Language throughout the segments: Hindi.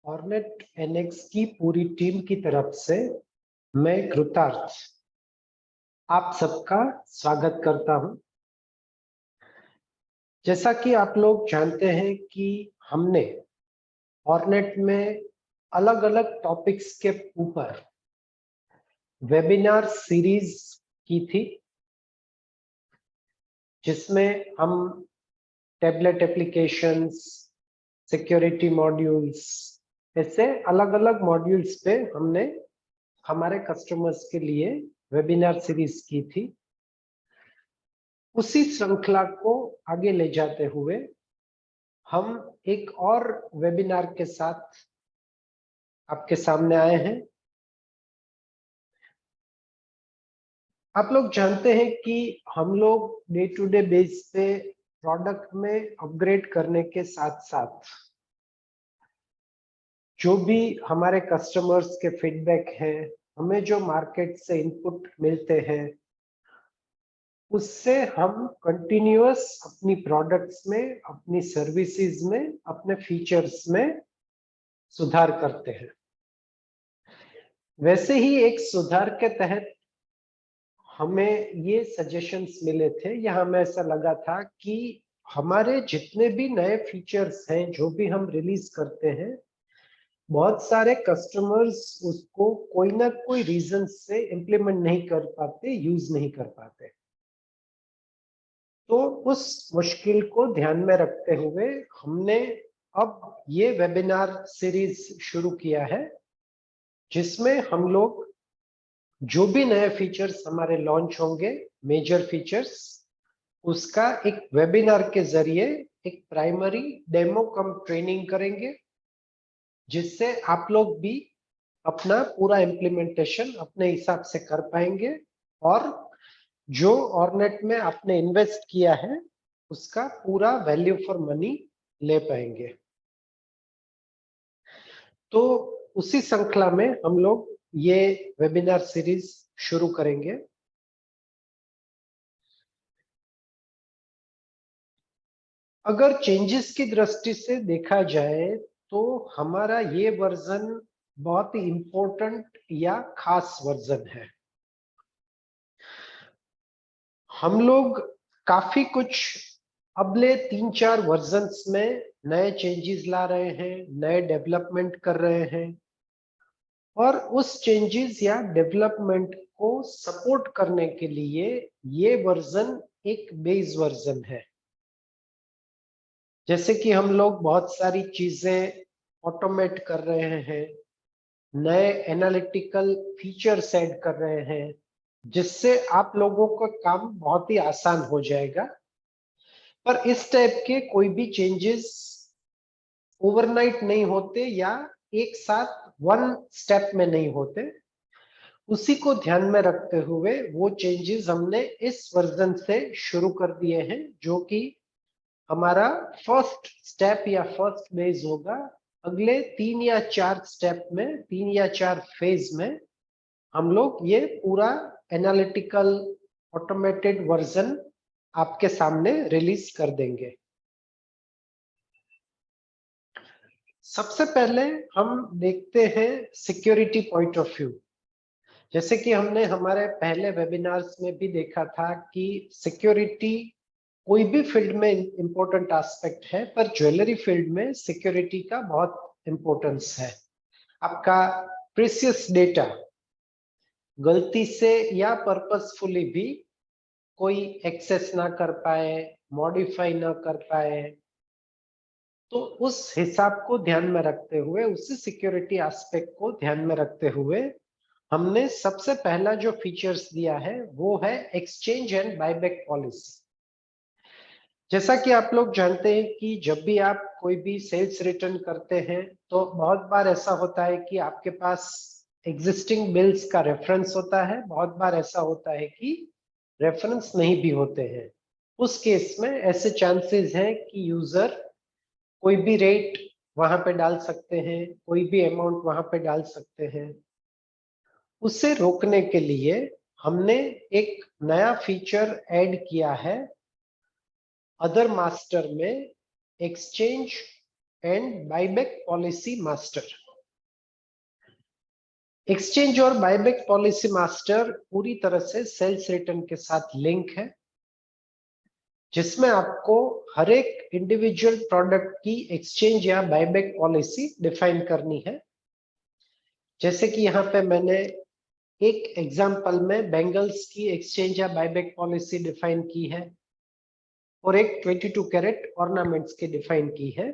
ऑर्नेट एनएक्स की पूरी टीम की तरफ से मैं कृतार्थ आप सबका स्वागत करता हूं। जैसा कि आप लोग जानते हैं कि हमने ऑर्नेट में अलग अलग टॉपिक्स के ऊपर वेबिनार सीरीज की थी, जिसमें हम टैबलेट एप्लीकेशंस, सिक्योरिटी मॉड्यूल्स, ऐसे अलग अलग मॉड्यूल्स पे हमने हमारे कस्टमर्स के लिए वेबिनार सीरीज की थी। उसी श्रृंखला को आगे ले जाते हुए हम एक और वेबिनार के साथ आपके सामने आए हैं। आप लोग जानते हैं कि हम लोग डे टू डे बेस पे प्रोडक्ट में अपग्रेड करने के साथ साथ जो भी हमारे कस्टमर्स के फीडबैक हैं, हमें जो मार्केट से इनपुट मिलते हैं, उससे हम कंटिन्यूअस अपनी प्रोडक्ट्स में, अपनी सर्विसेज में, अपने फीचर्स में सुधार करते हैं। वैसे ही एक सुधार के तहत हमें ये सजेशंस मिले थे, या हमें ऐसा लगा था कि हमारे जितने भी नए फीचर्स हैं जो भी हम रिलीज करते हैं, बहुत सारे कस्टमर्स उसको कोई ना कोई रीजन से इम्प्लीमेंट नहीं कर पाते, यूज नहीं कर पाते। तो उस मुश्किल को ध्यान में रखते हुए हमने अब ये वेबिनार सीरीज शुरू किया है, जिसमें हम लोग जो भी नए फीचर्स हमारे लॉन्च होंगे, मेजर फीचर्स, उसका एक वेबिनार के जरिए एक प्राइमरी डेमो कम ट्रेनिंग करेंगे, जिससे आप लोग भी अपना पूरा इम्प्लीमेंटेशन अपने हिसाब से कर पाएंगे और जो ऑर्नेट में आपने इन्वेस्ट किया है उसका पूरा वैल्यू फॉर मनी ले पाएंगे। तो उसी श्रृंखला में हम लोग ये वेबिनार सीरीज शुरू करेंगे। अगर चेंजेस की दृष्टि से देखा जाए तो हमारा ये वर्जन बहुत ही इंपॉर्टेंट या खास वर्जन है। हम लोग काफी कुछ अगले 3-4 वर्जन्स में नए चेंजेस ला रहे हैं, नए डेवलपमेंट कर रहे हैं, और उस चेंजेस या डेवलपमेंट को सपोर्ट करने के लिए ये वर्जन एक बेस वर्जन है। जैसे कि हम लोग बहुत सारी चीजें ऑटोमेट कर रहे हैं, नए एनालिटिकल फीचर्स ऐड कर रहे हैं, जिससे आप लोगों का काम बहुत ही आसान हो जाएगा। पर इस टाइप के कोई भी चेंजेस ओवरनाइट नहीं होते या एक साथ वन स्टेप में नहीं होते। उसी को ध्यान में रखते हुए वो चेंजेस हमने इस वर्जन से शुरू कर दिए हैं, जो कि हमारा फर्स्ट स्टेप या फर्स्ट फेज होगा। अगले 3 या 4 स्टेप में, 3 या 4 फेज में हम लोग ये पूरा एनालिटिकल ऑटोमेटेड वर्जन आपके सामने रिलीज कर देंगे। सबसे पहले हम देखते हैं सिक्योरिटी पॉइंट ऑफ व्यू। जैसे कि हमने हमारे पहले वेबिनार्स में भी देखा था कि सिक्योरिटी कोई भी फील्ड में इंपॉर्टेंट एस्पेक्ट है, पर ज्वेलरी फील्ड में सिक्योरिटी का बहुत इंपॉर्टेंस है। आपका प्रीशियस डेटा गलती से या पर्पसफुली भी कोई एक्सेस ना कर पाए, मॉडिफाई ना कर पाए, तो उस हिसाब को ध्यान में रखते हुए, उसी सिक्योरिटी एस्पेक्ट को ध्यान में रखते हुए हमने सबसे पहला जो फीचर्स दिया है वो है एक्सचेंज एंड बायबैक पॉलिसी। जैसा कि आप लोग जानते हैं कि जब भी आप कोई भी सेल्स रिटर्न करते हैं तो बहुत बार ऐसा होता है कि आपके पास एग्जिस्टिंग बिल्स का रेफरेंस होता है, बहुत बार ऐसा होता है कि रेफरेंस नहीं भी होते हैं। उस केस में ऐसे चांसेस हैं कि यूजर कोई भी रेट वहां पे डाल सकते हैं, कोई भी अमाउंट वहां पे डाल सकते हैं। उसे रोकने के लिए हमने एक नया फीचर ऐड किया है अदर मास्टर में, exchange and buyback policy master. Exchange और बायबैक पॉलिसी मास्टर पूरी तरह से सेल्स रिटर्न के साथ लिंक है, जिसमें आपको हर एक इंडिविजुअल प्रोडक्ट की एक्सचेंज या बायबैक पॉलिसी डिफाइन करनी है। जैसे कि यहाँ पे मैंने एक एग्जांपल में बैंगल्स की एक्सचेंज या बायबैक पॉलिसी डिफाइन की है और एक 22 कैरेट ऑर्नामेंट्स की डिफाइन की है,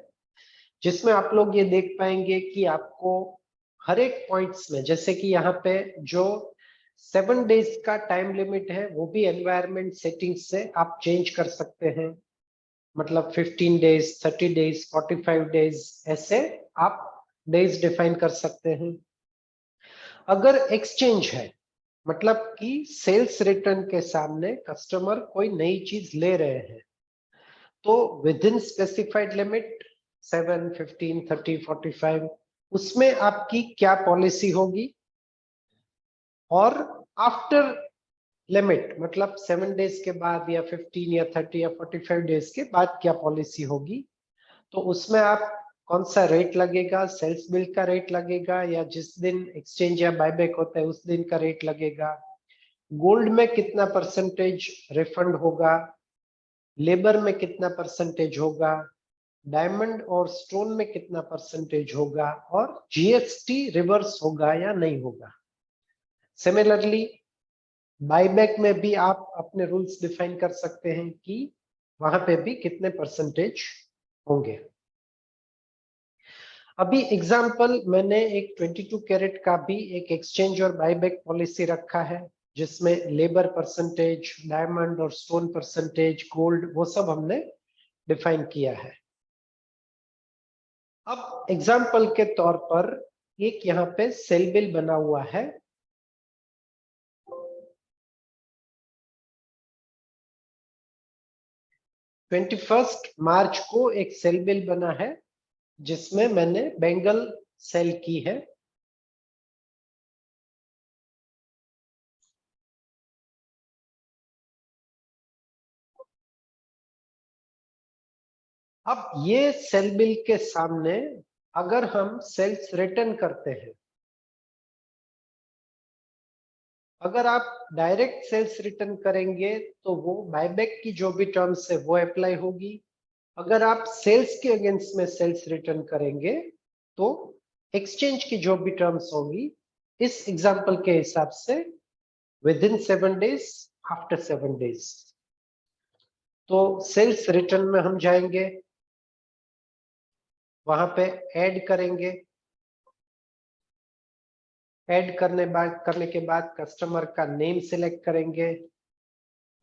जिसमें आप लोग ये देख पाएंगे कि आपको हर एक पॉइंट्स में, जैसे कि यहाँ पे जो 7 डेज का टाइम लिमिट है वो भी एनवायरनमेंट सेटिंग्स से आप चेंज कर सकते हैं। मतलब 15 डेज, 30 डेज, 45 डेज, ऐसे आप डेज डिफाइन कर सकते हैं। अगर एक्सचेंज है, मतलब कि सेल्स रिटर्न के सामने कस्टमर कोई नई चीज ले रहे हैं, तो विद इन स्पेसिफाइड लिमिट 7, 15, 30, 45, उसमें आपकी क्या पॉलिसी होगी, और आफ्टर लिमिट मतलब 7 डेज के बाद या 15 या 30 या 45 डेज के बाद क्या पॉलिसी होगी। तो उसमें आप कौन सा रेट लगेगा, सेल्स बिल का रेट लगेगा या जिस दिन एक्सचेंज या बायबैक होता है उस दिन का रेट लगेगा, गोल्ड में कितना परसेंटेज रिफंड होगा, लेबर में कितना परसेंटेज होगा, डायमंड और स्टोन में कितना परसेंटेज होगा, और जीएसटी रिवर्स होगा या नहीं होगा। सिमिलरली बायबैक में भी आप अपने रूल्स डिफाइन कर सकते हैं कि वहां पे भी कितने परसेंटेज होंगे। अभी एग्जांपल मैंने एक 22 कैरेट का भी एक एक्सचेंज और बायबैक पॉलिसी रखा है, जिसमें लेबर परसेंटेज, डायमंड और स्टोन परसेंटेज, गोल्ड, वो सब हमने डिफाइन किया है। अब एग्जांपल के तौर पर एक यहाँ पे सेल बिल बना हुआ है। ट्वेंटी मार्च को एक सेल बिल बना है जिसमें मैंने बेंगल सेल की है। अब ये सेल बिल के सामने अगर हम सेल्स रिटर्न करते हैं, अगर आप डायरेक्ट सेल्स रिटर्न करेंगे तो वो बायबैक की जो भी टर्म्स है वो अप्लाई होगी। अगर आप सेल्स के अगेंस्ट में सेल्स रिटर्न करेंगे तो एक्सचेंज की जो भी टर्म्स होगी इस एग्जांपल के हिसाब से with in 7 days, after 7 days. तो सेल्स रिटर्न में हम जाएंगे, वहां पे ऐड करेंगे, ऐड करने के बाद कस्टमर का नेम सिलेक्ट करेंगे।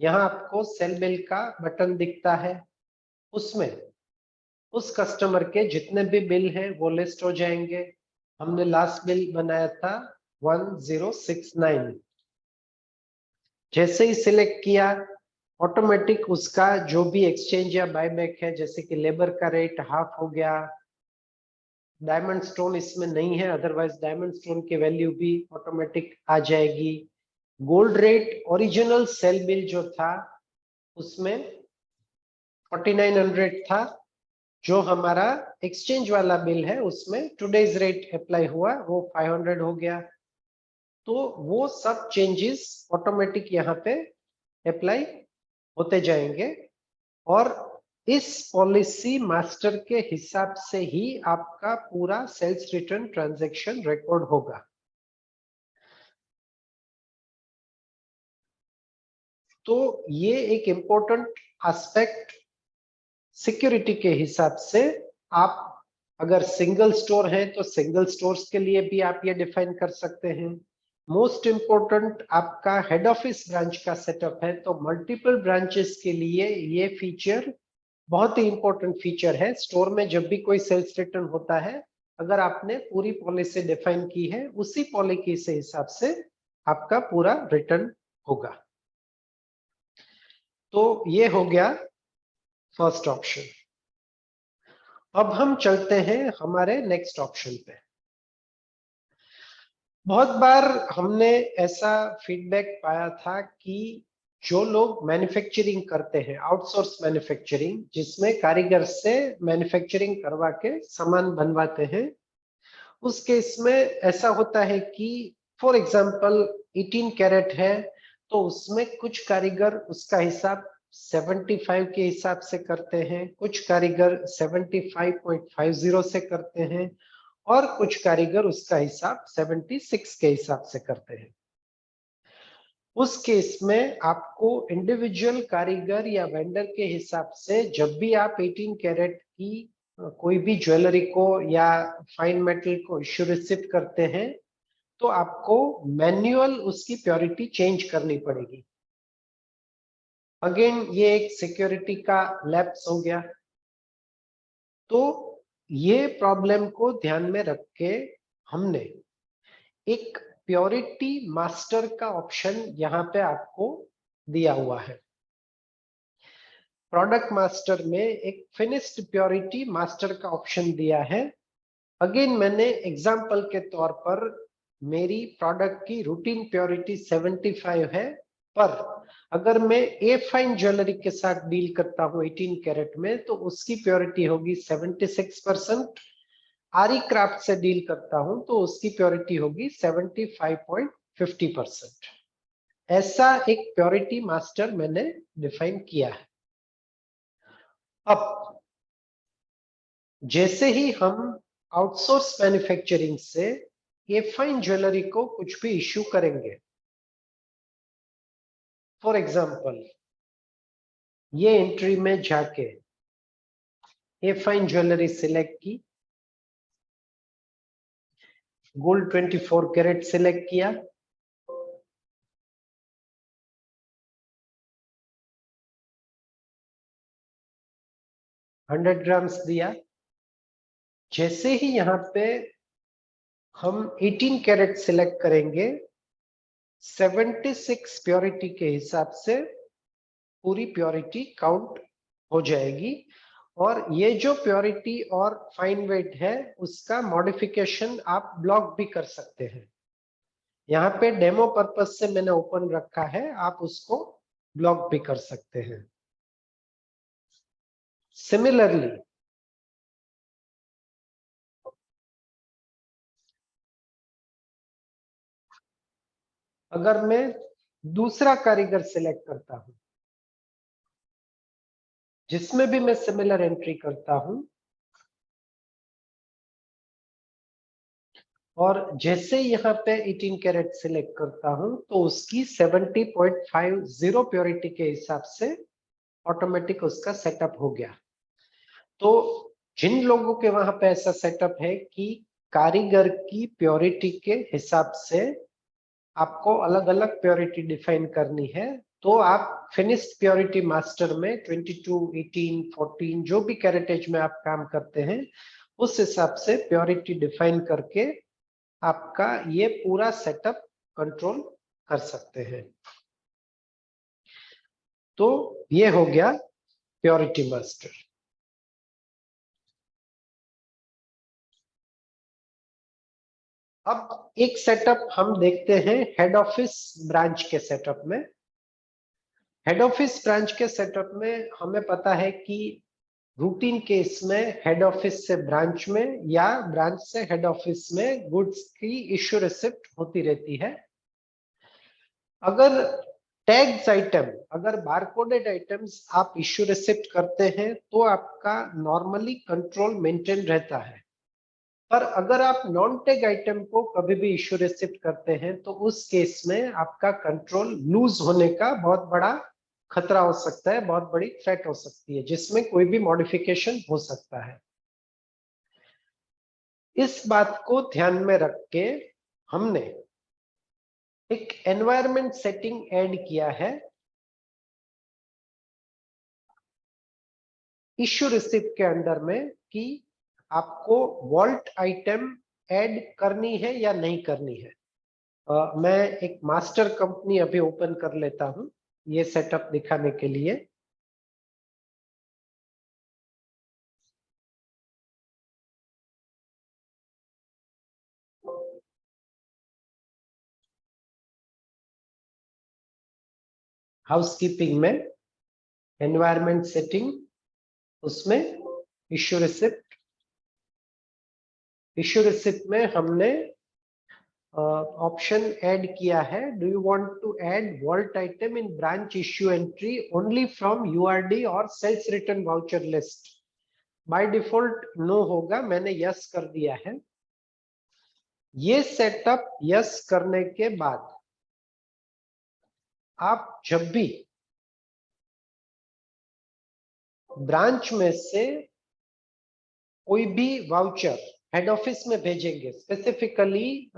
यहाँ आपको सेल बिल का बटन दिखता है, उसमें उस कस्टमर के जितने भी बिल हैं वो लिस्ट हो जाएंगे। हमने लास्ट बिल बनाया था 1069। जैसे ही सिलेक्ट किया, ऑटोमेटिक उसका जो भी एक्सचेंज या बायबैक है, जैसे कि लेबर का रेट हाफ हो गया, डायमंड स्टोन इसमें नहीं है, अदरवाइज डायमंड स्टोन की वैल्यू भी ऑटोमेटिक आ जाएगी। Gold rate original sale bill जो था उसमें 4900 था, जो हमारा एक्सचेंज वाला बिल है उसमें टुडेज रेट अप्लाई हुआ, वो 500 हो गया। तो वो सब चेंजेस ऑटोमेटिक यहाँ पे अप्लाई होते जाएंगे और इस पॉलिसी मास्टर के हिसाब से ही आपका पूरा सेल्स रिटर्न ट्रांजैक्शन रिकॉर्ड होगा। तो ये एक इंपॉर्टेंट एस्पेक्ट सिक्योरिटी के हिसाब से, आप अगर सिंगल स्टोर है तो सिंगल स्टोर्स के लिए भी आप ये डिफाइन कर सकते हैं। मोस्ट इंपॉर्टेंट आपका हेड ऑफिस ब्रांच का सेटअप है तो मल्टीपल ब्रांचेस के लिए ये फीचर बहुत ही इंपॉर्टेंट फीचर है। स्टोर में जब भी कोई सेल्स रिटर्न होता है, अगर आपने पूरी पॉलिसी डिफाइन की है, उसी पॉलिसी से हिसाब से आपका पूरा रिटर्न होगा। तो ये हो गया फर्स्ट ऑप्शन। अब हम चलते हैं हमारे नेक्स्ट ऑप्शन पे। बहुत बार हमने ऐसा फीडबैक पाया था कि जो लोग मैन्युफैक्चरिंग करते हैं, आउटसोर्स मैन्युफैक्चरिंग, जिसमें कारीगर से मैन्युफैक्चरिंग करवा के सामान बनवाते हैं, उस केस में ऐसा होता है कि फॉर एग्जांपल 18 कैरेट है, तो उसमें कुछ कारीगर उसका हिसाब 75 के हिसाब से करते हैं, कुछ कारीगर 75.50 से करते हैं, और कुछ कारीगर उसका हिसाब 76 के हिसाब से करते हैं। उस केस में आपको इंडिविजुअल कारीगर या वेंडर के हिसाब से जब भी आप 18 कैरेट की कोई भी ज्वेलरी को या फाइन मेटल को इश्यू रिसीव करते हैं, तो आपको मैन्युअल उसकी प्योरिटी चेंज करनी पड़ेगी। अगेन ये एक सिक्योरिटी का लैप्स हो गया। तो ये प्रॉब्लम को ध्यान में रख के हमने एक प्योरिटी मास्टर का ऑप्शन यहाँ पे आपको दिया हुआ है। प्रोडक्ट मास्टर में एक फिनिश्ड प्योरिटी मास्टर का ऑप्शन दिया है। अगेन मैंने एग्जांपल के तौर पर मेरी प्रोडक्ट की रूटीन प्योरिटी 75 है, पर अगर मैं ए फाइन ज्वेलरी के साथ डील करता हूं 18 कैरेट में, तो उसकी प्योरिटी होगी 76%। आरी क्राफ्ट से डील करता हूं तो उसकी प्योरिटी होगी 75.50%। ऐसा एक प्योरिटी मास्टर मैंने डिफाइन किया है। अब जैसे ही हम आउटसोर्स मैन्युफैक्चरिंग से ये फाइन ज्वेलरी को कुछ भी इश्यू करेंगे, फॉर एग्जांपल ये एंट्री में जाके ये फाइन ज्वेलरी सिलेक्ट की, गोल्ड 24 कैरेट सिलेक्ट किया, हंड्रेड ग्राम्स दिया। जैसे ही यहाँ पे हम 18 कैरेट सिलेक्ट करेंगे, 76 प्योरिटी के हिसाब से पूरी प्योरिटी काउंट हो जाएगी। और ये जो प्योरिटी और फाइन वेट है उसका मॉडिफिकेशन आप ब्लॉक भी कर सकते हैं। यहाँ पे डेमो पर्पज से मैंने ओपन रखा है, आप उसको ब्लॉक भी कर सकते हैं। सिमिलरली अगर मैं दूसरा कारीगर सिलेक्ट करता हूं जिसमें भी मैं सिमिलर एंट्री करता हूं, और जैसे यहाँ पे 18 कैरेट सिलेक्ट करता हूं तो उसकी 70.50 प्योरिटी के हिसाब से ऑटोमेटिक उसका सेटअप हो गया। तो जिन लोगों के वहां पे ऐसा सेटअप है कि कारीगर की प्योरिटी के हिसाब से आपको अलग अलग प्योरिटी डिफाइन करनी है, तो आप फिनिश्ड प्योरिटी मास्टर में 22, 18, 14 जो भी कैरेटेज में आप काम करते हैं उस हिसाब से प्योरिटी डिफाइन करके आपका ये पूरा सेटअप कंट्रोल कर सकते हैं। तो ये हो गया प्योरिटी मास्टर। अब एक सेटअप हम देखते हैं हेड ऑफिस ब्रांच के सेटअप में। हेड ऑफिस ब्रांच के सेटअप में हमें पता है कि रूटीन केस में हेड ऑफिस से ब्रांच में या ब्रांच से हेड ऑफिस में गुड्स की इश्यू रिसिप्ट होती रहती है। अगर टैग्स आइटम, अगर बारकोडेड आइटम्स आप इश्यू रिसिप्ट करते हैं तो आपका नॉर्मली कंट्रोल मेंटेन रहता है। पर अगर आप नॉन टैग आइटम को कभी भी इश्यू रिसिप्ट करते हैं तो उस केस में आपका कंट्रोल लूज होने का बहुत बड़ा खतरा हो सकता है, बहुत बड़ी थ्रेट हो सकती है, जिसमें कोई भी मॉडिफिकेशन हो सकता है। इस बात को ध्यान में रख के हमने एक एनवायरनमेंट सेटिंग ऐड किया है इश्यू रिसिप्ट के अंडर में कि आपको वॉल्ट आइटम ऐड करनी है या नहीं करनी है। मैं एक मास्टर कंपनी अभी ओपन कर लेता हूं ये सेटअप दिखाने के लिए। हाउसकीपिंग में एनवायरनमेंट सेटिंग, उसमें इश्यू रिसिप्ट में हमने ऑप्शन ऐड किया है, do you want to add vault item in branch issue entry only from URD और sales return voucher list. By default no होगा, मैंने यस कर दिया है। ये सेटअप यस करने के बाद आप जब भी ब्रांच में से कोई भी वाउचर हेड ऑफिस में भेजेंगे, स्पेसिफिकली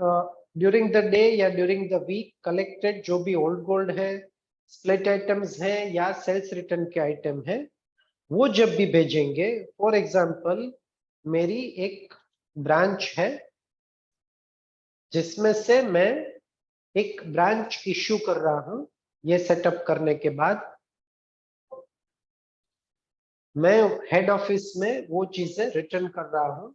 ड्यूरिंग द डे या ड्यूरिंग द वीक कलेक्टेड जो भी ओल्ड गोल्ड है, स्प्लिट आइटम्स हैं या सेल्स रिटर्न के आइटम है, वो जब भी भेजेंगे, फॉर एग्जांपल मेरी एक ब्रांच है जिसमें से मैं एक ब्रांच इश्यू कर रहा हूं, ये सेटअप करने के बाद मैं हेड ऑफिस में वो चीजें रिटर्न कर रहा हूं,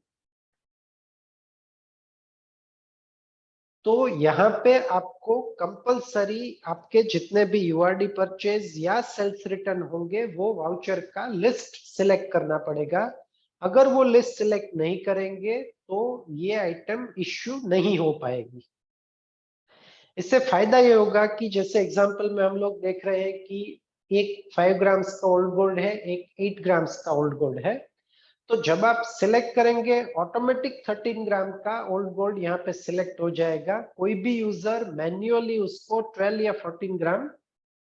तो यहाँ पे आपको कंपलसरी आपके जितने भी यूआरडी परचेज या सेल्स रिटर्न होंगे वो वाउचर का लिस्ट सिलेक्ट करना पड़ेगा। अगर वो लिस्ट सिलेक्ट नहीं करेंगे तो ये आइटम इश्यू नहीं हो पाएगी। इससे फायदा ये होगा कि जैसे एग्जांपल में हम लोग देख रहे हैं कि एक 5 ग्राम्स का ओल्ड गोल्ड है, एक 8 ग्राम्स का ओल्ड गोल्ड है, तो जब आप सिलेक्ट करेंगे ऑटोमेटिक 13 ग्राम का ओल्ड गोल्ड यहाँ पे सिलेक्ट हो जाएगा। कोई भी यूजर मैन्युअली उसको 12 या 14 ग्राम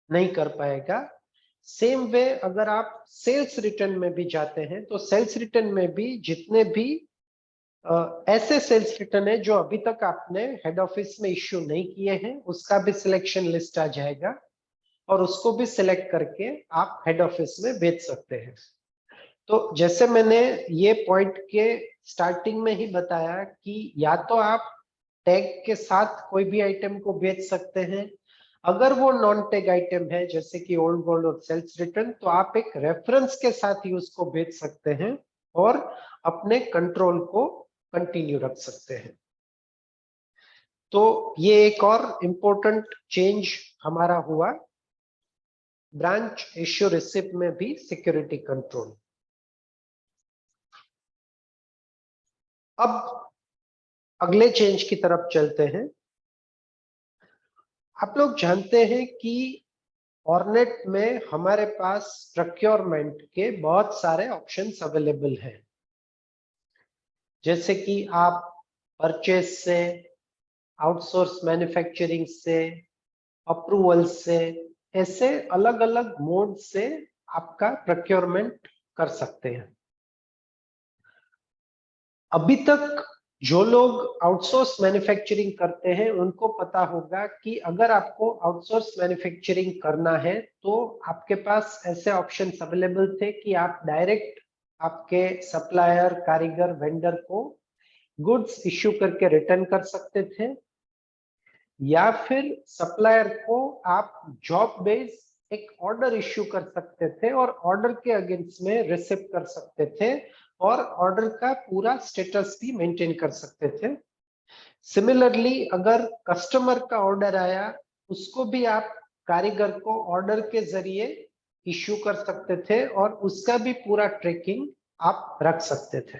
नहीं कर पाएगा। सेम वे अगर आप सेल्स रिटर्न में भी जाते हैं तो सेल्स रिटर्न में भी जितने भी ऐसे सेल्स रिटर्न है जो अभी तक आपने हेड ऑफिस में इश्यू नहीं किए हैं, उसका भी सिलेक्शन लिस्ट आ जाएगा और उसको भी सिलेक्ट करके आप हेड ऑफिस में भेज सकते हैं। तो जैसे मैंने ये पॉइंट के स्टार्टिंग में ही बताया कि या तो आप टैग के साथ कोई भी आइटम को भेज सकते हैं, अगर वो नॉन टैग आइटम है जैसे कि ओल्ड गोल्ड और सेल्स रिटर्न, तो आप एक रेफरेंस के साथ ही उसको भेज सकते हैं और अपने कंट्रोल को कंटिन्यू रख सकते हैं। तो ये एक और इम्पोर्टेंट चेंज हमारा हुआ ब्रांच इश्यू रिसिप्ट में भी सिक्योरिटी कंट्रोल। अब अगले चेंज की तरफ चलते हैं। आप लोग जानते हैं कि ऑर्नेट में हमारे पास प्रोक्योरमेंट के बहुत सारे ऑप्शंस अवेलेबल हैं, जैसे कि आप परचेज से, आउटसोर्स मैन्युफैक्चरिंग से, अप्रूवल से, ऐसे अलग अलग मोड से आपका प्रोक्योरमेंट कर सकते हैं। अभी तक जो लोग आउटसोर्स मैन्युफैक्चरिंग करते हैं उनको पता होगा कि अगर आपको आउटसोर्स मैन्युफैक्चरिंग करना है तो आपके पास ऐसे ऑप्शंस अवेलेबल थे कि आप डायरेक्ट आपके सप्लायर, कारीगर, वेंडर को गुड्स इश्यू करके रिटर्न कर सकते थे, या फिर सप्लायर को आप जॉब बेस एक ऑर्डर इश्यू कर सकते थे और ऑर्डर के अगेंस्ट में रिसिप्ट कर सकते थे और ऑर्डर का पूरा स्टेटस भी मेंटेन कर सकते थे। सिमिलरली अगर कस्टमर का ऑर्डर आया उसको भी आप कारीगर को ऑर्डर के जरिए इश्यू कर सकते थे और उसका भी पूरा ट्रैकिंग आप रख सकते थे।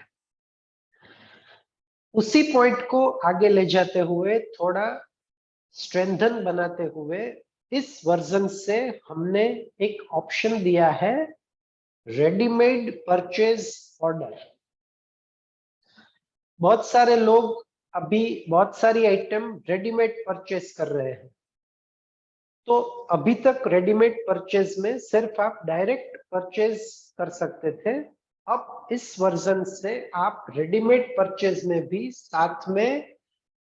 उसी पॉइंट को आगे ले जाते हुए, थोड़ा स्ट्रेंथन बनाते हुए, इस वर्जन से हमने एक ऑप्शन दिया है रेडीमेड परचेज ऑर्डर। बहुत सारे लोग अभी बहुत सारी आइटम रेडीमेड परचेज कर रहे हैं, तो अभी तक रेडीमेड परचेज में सिर्फ आप डायरेक्ट परचेज कर सकते थे। अब इस वर्जन से आप रेडीमेड परचेज में भी साथ में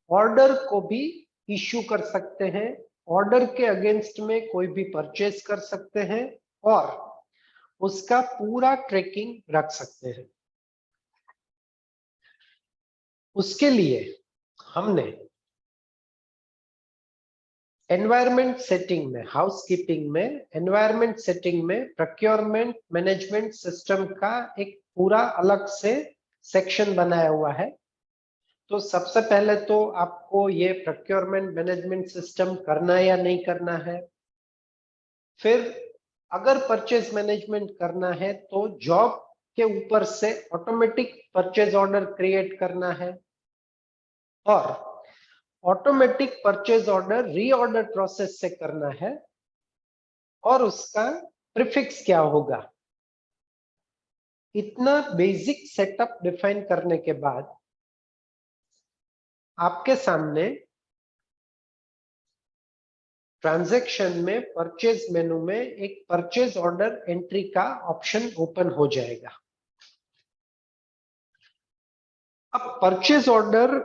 ऑर्डर को भी इश्यू कर सकते हैं, ऑर्डर के अगेंस्ट में कोई भी परचेज कर सकते हैं और उसका पूरा ट्रैकिंग रख सकते हैं। उसके लिए हमने एनवायरनमेंट सेटिंग में, हाउसकीपिंग में एनवायरनमेंट सेटिंग में प्रोक्योरमेंट मैनेजमेंट सिस्टम का एक पूरा अलग से सेक्शन बनाया हुआ है। तो सबसे पहले तो आपको ये प्रोक्योरमेंट मैनेजमेंट सिस्टम करना या नहीं करना है, फिर अगर परचेज मैनेजमेंट करना है तो जॉब के ऊपर से ऑटोमेटिक परचेज ऑर्डर क्रिएट करना है, और automatic purchase order reorder process से करना है, और उसका प्रीफिक्स क्या होगा। इतना बेसिक सेटअप डिफाइन करने के बाद आपके सामने ट्रांजैक्शन में परचेज मेनू में एक परचेज ऑर्डर एंट्री का ऑप्शन ओपन हो जाएगा। अब परचेज ऑर्डर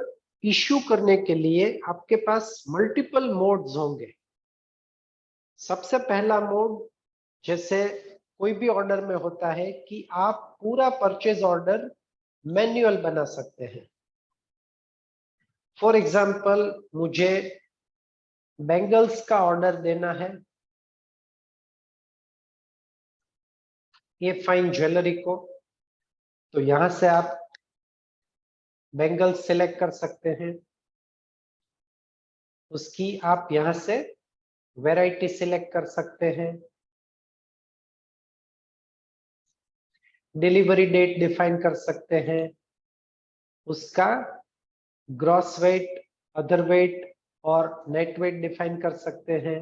इश्यू करने के लिए आपके पास मल्टीपल मोड्स होंगे। सबसे पहला मोड, जैसे कोई भी ऑर्डर में होता है कि आप पूरा परचेज ऑर्डर मैन्युअल बना सकते हैं। फॉर एग्जांपल, मुझे बैंगल्स का ऑर्डर देना है, ये फाइन ज्वेलरी को, तो यहां से आप बैंगल्स सिलेक्ट कर सकते हैं। उसकी आप यहां से वैरायटी सिलेक्ट कर सकते हैं। डिलीवरी डेट डिफाइन कर सकते हैं, उसका ग्रॉस वेट, अदर वेट और नेट वेट डिफाइन कर सकते हैं।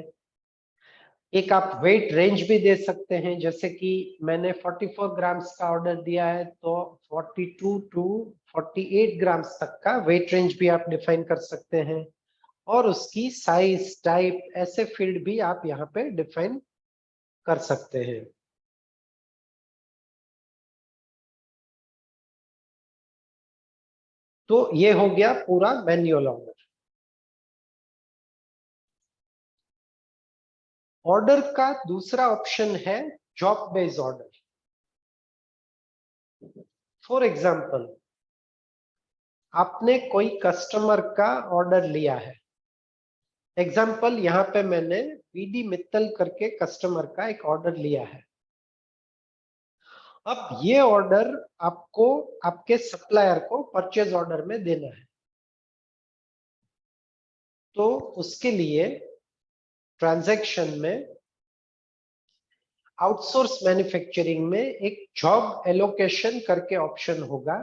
एक आप वेट रेंज भी दे सकते हैं, जैसे कि मैंने 44 ग्राम्स का ऑर्डर दिया है तो 42 टू 48 ग्राम्स तक का वेट रेंज भी आप डिफाइन कर सकते हैं, और उसकी साइज, टाइप, ऐसे फील्ड भी आप यहाँ पे डिफाइन कर सकते हैं। तो ये हो गया पूरा मैन्युअल ऑर्डर। ऑर्डर का दूसरा ऑप्शन है job based order. For example, आपने कोई कस्टमर का ऑर्डर लिया है। एग्जांपल, यहाँ पे मैंने बीडी मित्तल करके कस्टमर का एक ऑर्डर लिया है। अब ये ऑर्डर आपको आपके सप्लायर को परचेज ऑर्डर में देना है। तो उसके लिए ट्रांजैक्शन में आउटसोर्स मैन्युफैक्चरिंग में एक जॉब एलोकेशन करके ऑप्शन होगा,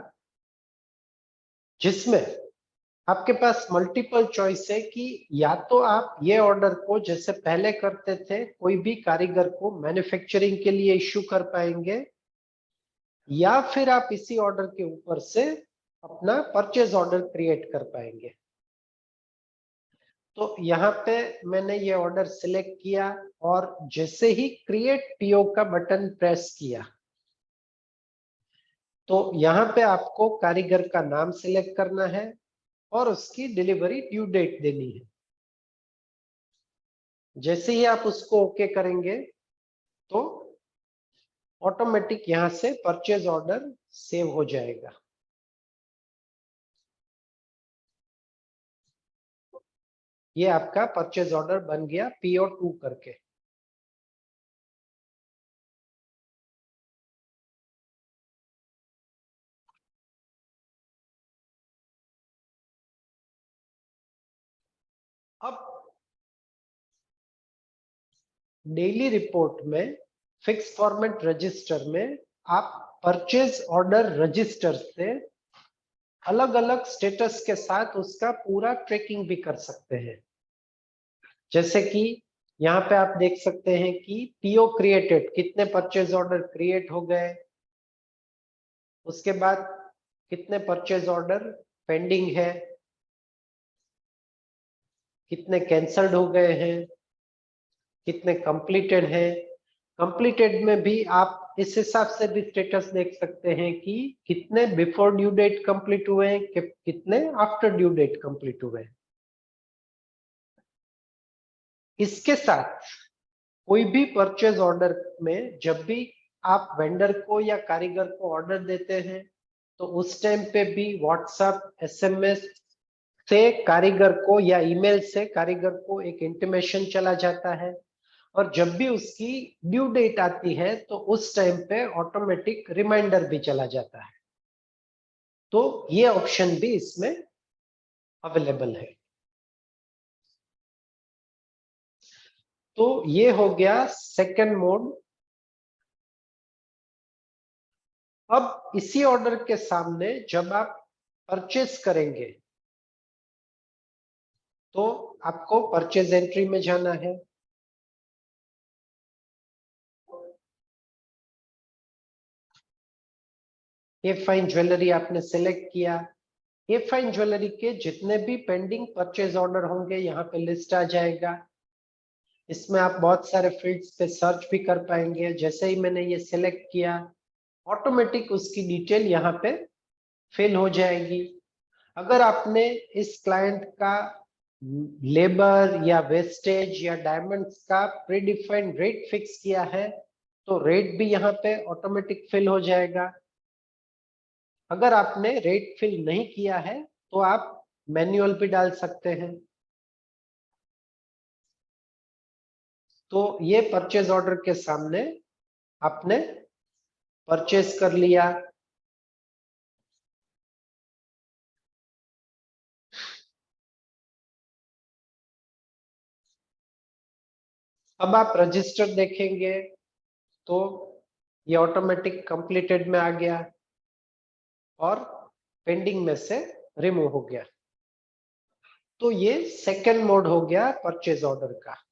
जिसमें आपके पास मल्टीपल चॉइस है कि या तो आप ये ऑर्डर को जैसे पहले करते थे कोई भी कारीगर को मैन्युफैक्चरिंग के लिए इश्यू कर पाएंगे, या फिर आप इसी ऑर्डर के ऊपर से अपना परचेज ऑर्डर क्रिएट कर पाएंगे। तो यहाँ पे मैंने ये ऑर्डर सिलेक्ट किया और जैसे ही क्रिएट पीओ का बटन प्रेस किया तो यहाँ पे आपको कारीगर का नाम सिलेक्ट करना है और उसकी डिलीवरी ड्यू डेट देनी है। जैसे ही आप उसको ओके करेंगे तो ऑटोमेटिक यहाँ से परचेज ऑर्डर सेव हो जाएगा। ये आपका परचेज ऑर्डर बन गया PO2 करके। अब डेली रिपोर्ट में फिक्स फॉर्मेट रजिस्टर में आप परचेज ऑर्डर रजिस्टर से अलग अलग स्टेटस के साथ उसका पूरा ट्रैकिंग भी कर सकते हैं। जैसे कि यहाँ पे आप देख सकते हैं कि पीओ क्रिएटेड, कितने परचेज ऑर्डर क्रिएट हो गए, उसके बाद कितने परचेज ऑर्डर पेंडिंग है, कितने कैंसल्ड हो गए हैं, कितने कंप्लीटेड हैं। कंप्लीटेड में भी आप इस हिसाब से भी स्टेटस देख सकते हैं कि कितने बिफोर ड्यू डेट कंप्लीट हुए हैं, कितने आफ्टर ड्यू डेट कंप्लीट हुए हैं। इसके साथ कोई भी परचेज ऑर्डर में जब भी आप वेंडर को या कारीगर को ऑर्डर देते हैं तो उस टाइम पे भी व्हाट्सएप, SMS से कारीगर को या ईमेल से कारीगर को एक इंटीमेशन चला जाता है, और जब भी उसकी ड्यू डेट आती है तो उस टाइम पे ऑटोमेटिक रिमाइंडर भी चला जाता है। तो ये ऑप्शन भी इसमें अवेलेबल है। तो ये हो गया सेकंड मोड। अब इसी ऑर्डर के सामने जब आप परचेस करेंगे तो आपको परचेज एंट्री में जाना है। ये फाइन ज्वेलरी आपने सेलेक्ट किया। ये फाइन ज्वेलरी के जितने भी पेंडिंग परचेज ऑर्डर होंगे यहाँ पे लिस्ट आ जाएगा। इसमें आप बहुत सारे फील्ड्स पे सर्च भी कर पाएंगे। जैसे ही मैंने ये सिलेक्ट किया ऑटोमेटिक उसकी डिटेल यहाँ पे फिल हो जाएगी। अगर आपने इस क्लाइंट का लेबर या वेस्टेज या डायमंड्स का प्रीडिफाइंड रेट फिक्स किया है तो रेट भी यहाँ पे ऑटोमेटिक फिल हो जाएगा। अगर आपने रेट फिल नहीं किया है तो आप मैन्युअल भी डाल सकते हैं। तो ये परचेज ऑर्डर के सामने आपने परचेज कर लिया। अब आप रजिस्टर देखेंगे तो ये ऑटोमेटिक कंप्लीटेड में आ गया और पेंडिंग में से रिमूव हो गया। तो ये सेकंड मोड हो गया परचेज ऑर्डर का।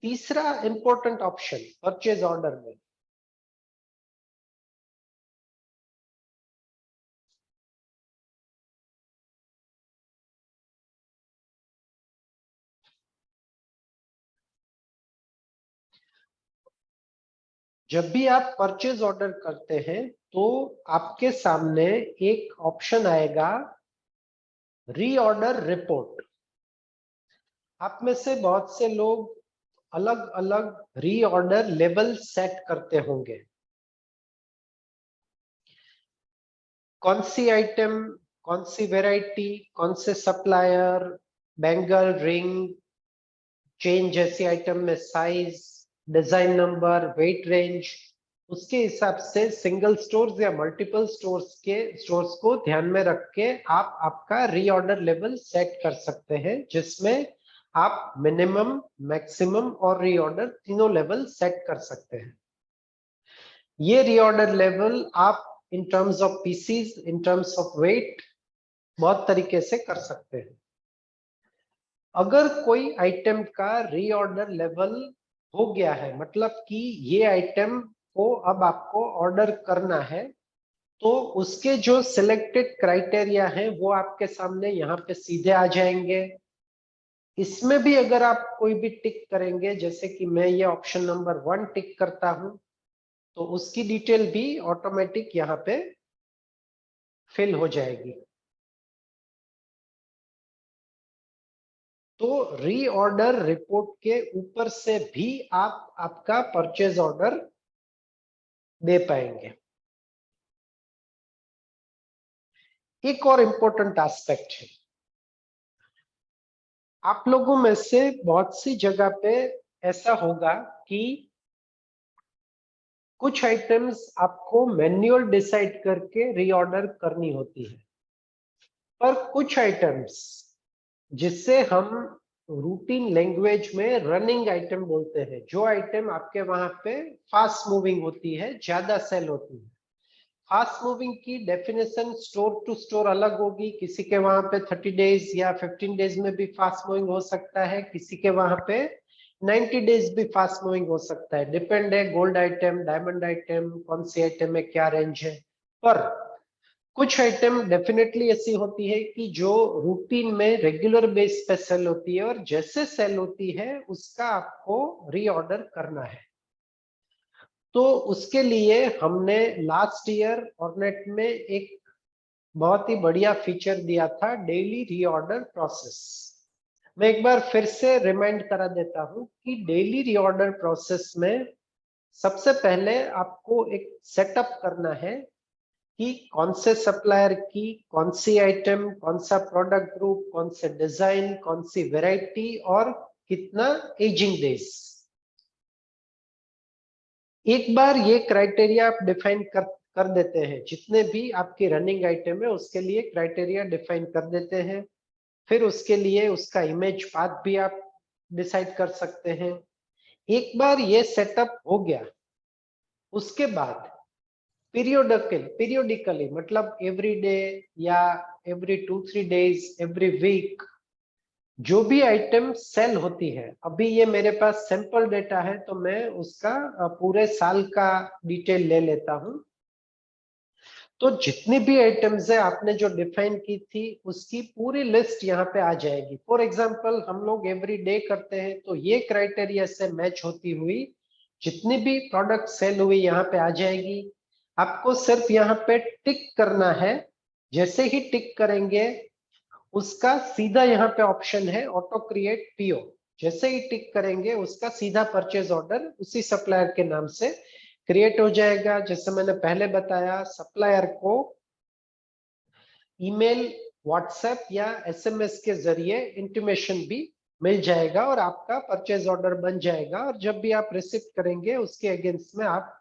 तीसरा इंपॉर्टेंट ऑप्शन परचेज ऑर्डर में जब भी आप परचेज ऑर्डर करते हैं तो आपके सामने एक ऑप्शन आएगा रीऑर्डर रिपोर्ट। आप में से बहुत से लोग अलग अलग रीऑर्डर लेवल सेट करते होंगे। कौन सी आइटम, कौन सी वेराइटी, कौन से सप्लायर, बैंगल, रिंग, चेन जैसी आइटम में size, design number, weight range, उसके हिसाब से सिंगल स्टोर्स या मल्टीपल स्टोर्स को ध्यान में रख के आप आपका रीऑर्डर लेवल सेट कर सकते हैं, जिसमें आप मिनिमम, मैक्सिमम और रीऑर्डर तीनों लेवल सेट कर सकते हैं। ये रीऑर्डर लेवल आप in terms of pieces, in terms of weight बहुत तरीके से कर सकते हैं। अगर कोई आइटम का रीऑर्डर लेवल हो गया है, मतलब कि ये आइटम को अब आपको ऑर्डर करना है, तो उसके जो सिलेक्टेड क्राइटेरिया हैं वो आपके सामने यहाँ पे सीधे आ जाएंगे। इसमें भी अगर आप कोई भी टिक करेंगे, जैसे कि मैं ये ऑप्शन नंबर 1 टिक करता हूं, तो उसकी डिटेल भी ऑटोमेटिक यहाँ पे फिल हो जाएगी। तो रीऑर्डर रिपोर्ट के ऊपर से भी आप आपका परचेज ऑर्डर दे पाएंगे। एक और इंपॉर्टेंट एस्पेक्ट है, आप लोगों में से बहुत सी जगह पे ऐसा होगा कि कुछ आइटम्स आपको मैन्युअल डिसाइड करके रीऑर्डर करनी होती है, पर कुछ आइटम्स जिससे हम रूटीन लैंग्वेज में रनिंग आइटम बोलते हैं, जो आइटम आपके वहां पे फास्ट मूविंग होती है, ज्यादा सेल होती है। फास्ट मूविंग की डेफिनेशन स्टोर टू स्टोर अलग होगी। किसी के वहां पे 30 डेज या 15 डेज में भी फास्ट मूविंग हो सकता है, किसी के वहां पे 90 डेज भी फास्ट मूविंग हो सकता है। डिपेंड है गोल्ड आइटम, डायमंड आइटम, कौन सी आइटम में क्या रेंज है। पर कुछ आइटम डेफिनेटली ऐसी होती है कि जो रूटीन में रेगुलर बेस पे सेल होती है, और जैसे सेल होती है उसका आपको रीऑर्डर करना है। तो उसके लिए हमने लास्ट ईयर ऑर्नेट में एक बहुत ही बढ़िया फीचर दिया था, डेली रीऑर्डर प्रोसेस। मैं एक बार फिर से रिमाइंड करा देता हूं कि डेली रीऑर्डर प्रोसेस में सबसे पहले आपको एक सेटअप करना है कि कौन से सप्लायर की कौन सी आइटम, कौन सा प्रोडक्ट ग्रुप, कौन से डिजाइन, कौन सी वैरायटी और कितना एजिंग डेज। एक बार ये क्राइटेरिया आप डिफाइन कर देते हैं, जितने भी आपके रनिंग आइटम है उसके लिए क्राइटेरिया डिफाइन कर देते हैं, फिर उसके लिए उसका इमेज पाथ भी आप डिसाइड कर सकते हैं। एक बार ये सेटअप हो गया, उसके बाद पीरियोडिकली मतलब एवरी डे या एवरी 2-3 डेज, एवरी वीक जो भी आइटम सेल होती है, अभी ये मेरे पास सैंपल डेटा है तो मैं उसका पूरे साल का डिटेल ले लेता हूं। तो जितनी भी आइटम्स है आपने जो डिफाइन की थी उसकी पूरी लिस्ट यहाँ पे आ जाएगी। फॉर एग्जांपल हम लोग एवरी डे करते हैं तो ये क्राइटेरिया से मैच होती हुई जितनी भी प्रोडक्ट सेल हुई यहाँ पे आ जाएगी। आपको सिर्फ यहाँ पे टिक करना है, जैसे ही टिक करेंगे उसका सीधा यहाँ पे ऑप्शन है ऑटो क्रिएट पीओ। जैसे ही टिक करेंगे उसका सीधा परचेज ऑर्डर उसी सप्लायर के नाम से क्रिएट हो जाएगा। जैसे मैंने पहले बताया, सप्लायर को ईमेल, व्हाट्सएप या एसएमएस के जरिए इंटीमेशन भी मिल जाएगा और आपका परचेज ऑर्डर बन जाएगा, और जब भी आप रिसीव करेंगे उसके अगेंस्ट में आप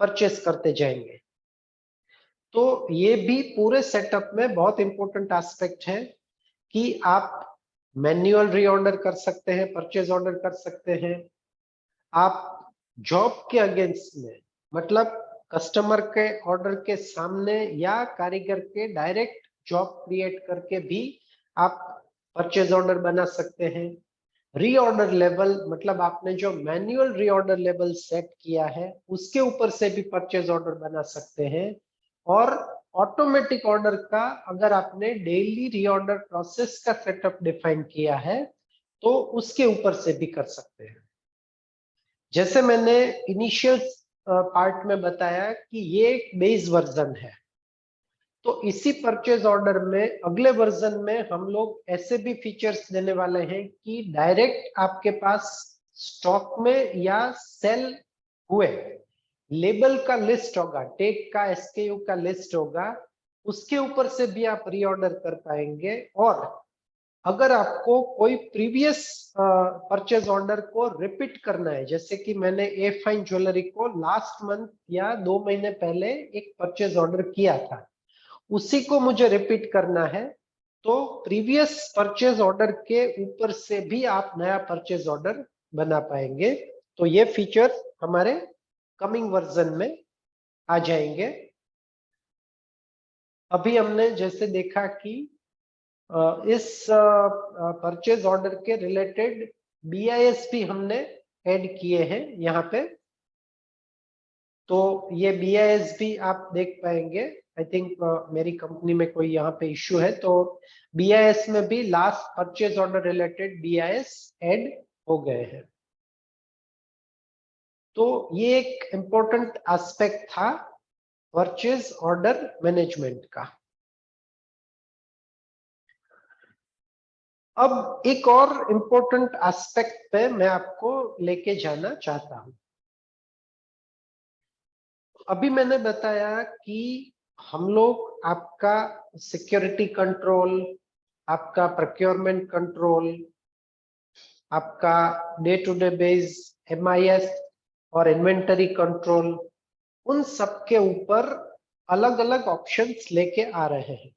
परचेस करते जाएंगे। तो ये भी पूरे सेटअप में बहुत इंपॉर्टेंट एस्पेक्ट है कि आप मैन्युअल रीऑर्डर कर सकते हैं, परचेज ऑर्डर कर सकते हैं। आप जॉब के अगेंस्ट में मतलब कस्टमर के ऑर्डर के सामने या कारीगर के डायरेक्ट जॉब क्रिएट करके भी आप परचेज ऑर्डर बना सकते हैं। रीऑर्डर लेवल मतलब आपने जो मैन्युअल रीऑर्डर लेवल सेट किया है उसके ऊपर से भी परचेज ऑर्डर बना सकते हैं। और ऑटोमेटिक ऑर्डर का अगर आपने डेली रीऑर्डर प्रोसेस का सेटअप डिफाइन किया है तो उसके ऊपर से भी कर सकते हैं। जैसे मैंने इनिशियल पार्ट में बताया कि ये एक बेस वर्जन है, तो इसी परचेज ऑर्डर में अगले वर्जन में हम लोग ऐसे भी फीचर्स देने वाले हैं कि डायरेक्ट आपके पास स्टॉक में या सेल हुए लेबल का लिस्ट होगा, टेग का, एसकेयू का लिस्ट होगा, उसके ऊपर से भी आप रीऑर्डर कर पाएंगे। और अगर आपको कोई प्रीवियस परचेज ऑर्डर को रिपीट करना है, जैसे कि मैंने ए फाइन ज्वेलरी को लास्ट मंथ या 2 महीने पहले एक परचेज ऑर्डर किया था, उसी को मुझे रिपीट करना है, तो प्रीवियस परचेज ऑर्डर के ऊपर से भी आप नया परचेज ऑर्डर बना पाएंगे। तो ये फीचर हमारे कमिंग वर्जन में आ जाएंगे। अभी हमने जैसे देखा कि इस परचेज ऑर्डर के रिलेटेड बीआईएस भी हमने ऐड किए हैं यहाँ पे। तो ये बीआईएस भी आप देख पाएंगे। आई थिंक मेरी कंपनी में कोई यहाँ पे इश्यू है, तो बीआईएस में भी last purchase order related BIS add हो गए हैं। तो ये एक इंपॉर्टेंट एस्पेक्ट था परचेज ऑर्डर मैनेजमेंट का। अब एक और इंपॉर्टेंट एस्पेक्ट पे मैं आपको लेके जाना चाहता हूं। अभी मैंने बताया कि हम लोग आपका सिक्योरिटी कंट्रोल, आपका प्रोक्योरमेंट कंट्रोल, आपका day to day base MIS और इन्वेंटरी कंट्रोल, उन सब के ऊपर अलग अलग ऑप्शंस लेके आ रहे हैं।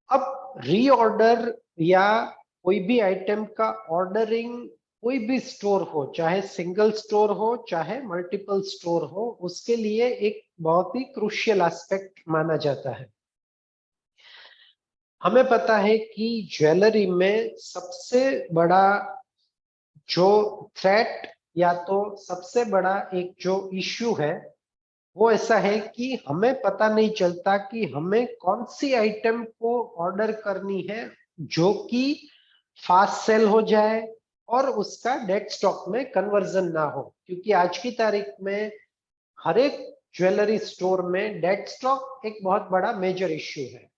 अब रीऑर्डर या कोई भी आइटम का ऑर्डरिंग कोई भी स्टोर हो, चाहे सिंगल स्टोर हो चाहे मल्टीपल स्टोर हो, उसके लिए एक बहुत ही क्रूशियल एस्पेक्ट माना जाता है। हमें पता है कि ज्वेलरी में सबसे बड़ा जो थ्रेट या तो सबसे बड़ा एक जो इश्यू है वो ऐसा है कि हमें पता नहीं चलता कि हमें कौन सी आइटम को ऑर्डर करनी है जो कि फास्ट सेल हो जाए और उसका डेड स्टॉक में कन्वर्जन ना हो। क्योंकि आज की तारीख में हर एक ज्वेलरी स्टोर में डेड स्टॉक एक बहुत बड़ा मेजर इश्यू है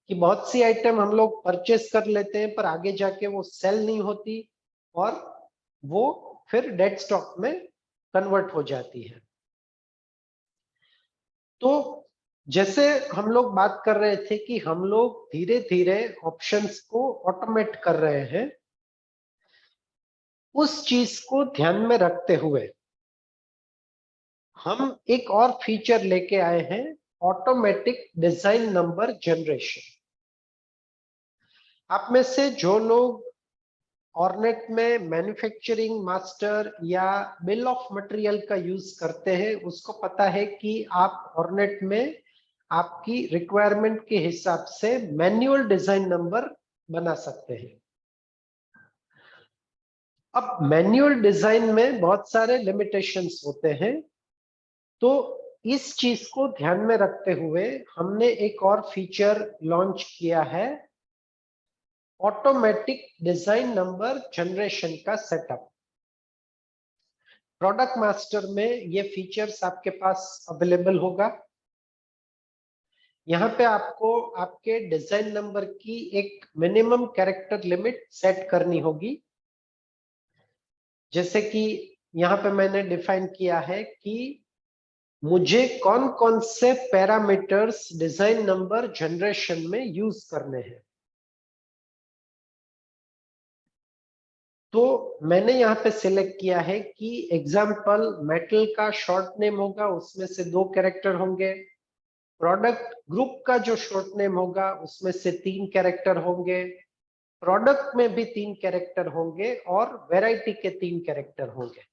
कि बहुत सी आइटम हम लोग परचेस कर लेते हैं पर आगे जाके वो सेल नहीं होती और वो फिर डेड स्टॉक में कन्वर्ट हो जाती है। तो जैसे हम लोग बात कर रहे थे कि हम लोग धीरे धीरे ऑप्शंस को ऑटोमेट कर रहे हैं, उस चीज को ध्यान में रखते हुए हम एक और फीचर लेके आए हैं, ऑटोमेटिक डिजाइन नंबर जनरेशन। आप में से जो लोग ऑर्नेट में मैन्युफैक्चरिंग मास्टर या बिल ऑफ मटेरियल का यूज करते हैं, उसको पता है कि आप ऑर्नेट में आपकी रिक्वायरमेंट के हिसाब से मैन्युअल डिजाइन नंबर बना सकते हैं। अब मैन्युअल डिजाइन में बहुत सारे लिमिटेशंस होते हैं, तो इस चीज को ध्यान में रखते हुए हमने एक और फीचर लॉन्च किया है, ऑटोमेटिक डिजाइन नंबर जनरेशन का सेटअप। प्रोडक्ट मास्टर में ये फीचर्स आपके पास अवेलेबल होगा। यहाँ पे आपको आपके डिजाइन नंबर की एक मिनिमम कैरेक्टर लिमिट सेट करनी होगी। जैसे कि यहाँ पे मैंने डिफाइन किया है कि मुझे कौन कौन से पैरामीटर्स डिजाइन नंबर जनरेशन में यूज करने हैं। तो मैंने यहाँ पे सिलेक्ट किया है कि एग्जाम्पल मेटल का शॉर्ट नेम होगा, उसमें से 2 कैरेक्टर होंगे। प्रोडक्ट ग्रुप का जो शॉर्ट नेम होगा उसमें से 3 कैरेक्टर होंगे। प्रोडक्ट में भी 3 कैरेक्टर होंगे और वैरायटी के 3 कैरेक्टर होंगे।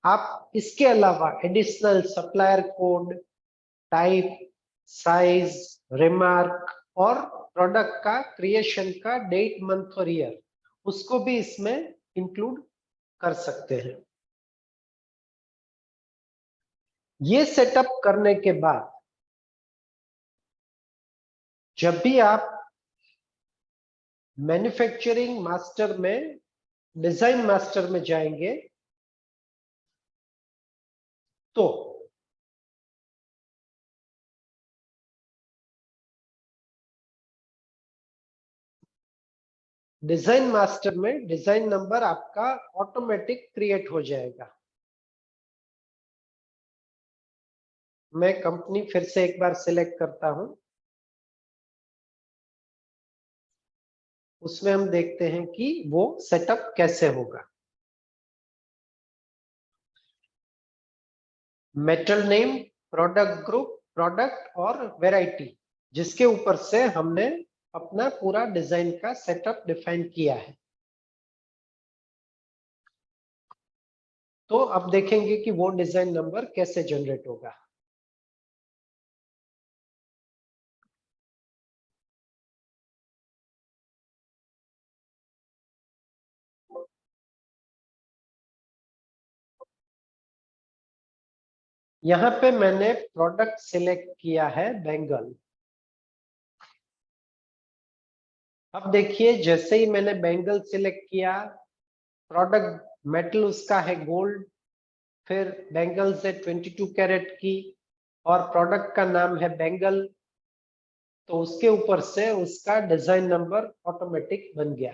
आप इसके अलावा additional supplier code, type, size, remark और प्रोडक्ट का क्रिएशन का डेट, मंथ और ईयर, उसको भी इसमें इंक्लूड कर सकते हैं। ये सेटअप करने के बाद जब भी आप मैन्युफैक्चरिंग मास्टर में, डिजाइन मास्टर में जाएंगे तो डिजाइन मास्टर में डिजाइन नंबर आपका ऑटोमेटिक क्रिएट हो जाएगा। मैं कंपनी फिर से एक बार सिलेक्ट करता हूं, उसमें हम देखते हैं कि वो सेटअप कैसे होगा। Metal name, product group, product और वैरायटी, जिसके ऊपर से हमने अपना पूरा डिजाइन का सेटअप डिफाइन किया है। तो अब देखेंगे कि वो डिजाइन नंबर कैसे जनरेट होगा। यहाँ पे मैंने प्रोडक्ट सिलेक्ट किया है बैंगल। अब देखिए, जैसे ही मैंने बैंगल सिलेक्ट किया, प्रोडक्ट मेटल उसका है गोल्ड, फिर बैंगल्स है 22 कैरेट की और प्रोडक्ट का नाम है बैंगल, तो उसके ऊपर से उसका डिजाइन नंबर ऑटोमेटिक बन गया।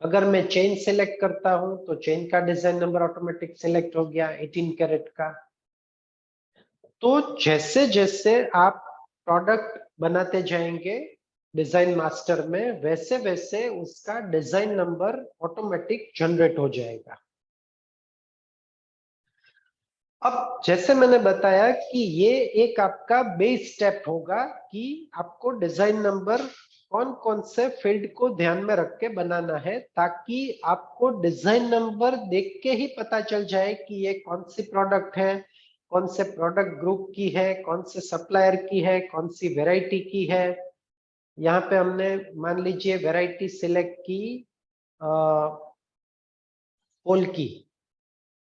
अगर मैं चेन सिलेक्ट करता हूं तो चेन का डिजाइन नंबर ऑटोमेटिक सिलेक्ट हो गया 18 कैरेट का। तो जैसे जैसे आप प्रोडक्ट बनाते जाएंगे डिजाइन मास्टर में, वैसे वैसे उसका डिजाइन नंबर ऑटोमेटिक जनरेट हो जाएगा। अब जैसे मैंने बताया कि ये एक आपका बेस स्टेप होगा कि आपको डिजाइन नंबर कौन कौन से फील्ड को ध्यान में रख के बनाना है, ताकि आपको डिजाइन नंबर देख के ही पता चल जाए कि ये कौन सी प्रोडक्ट है, कौन से प्रोडक्ट ग्रुप की है, कौन से सप्लायर की है, कौन सी वेराइटी की है। यहाँ पे हमने मान लीजिए वेराइटी सिलेक्ट की पोल की,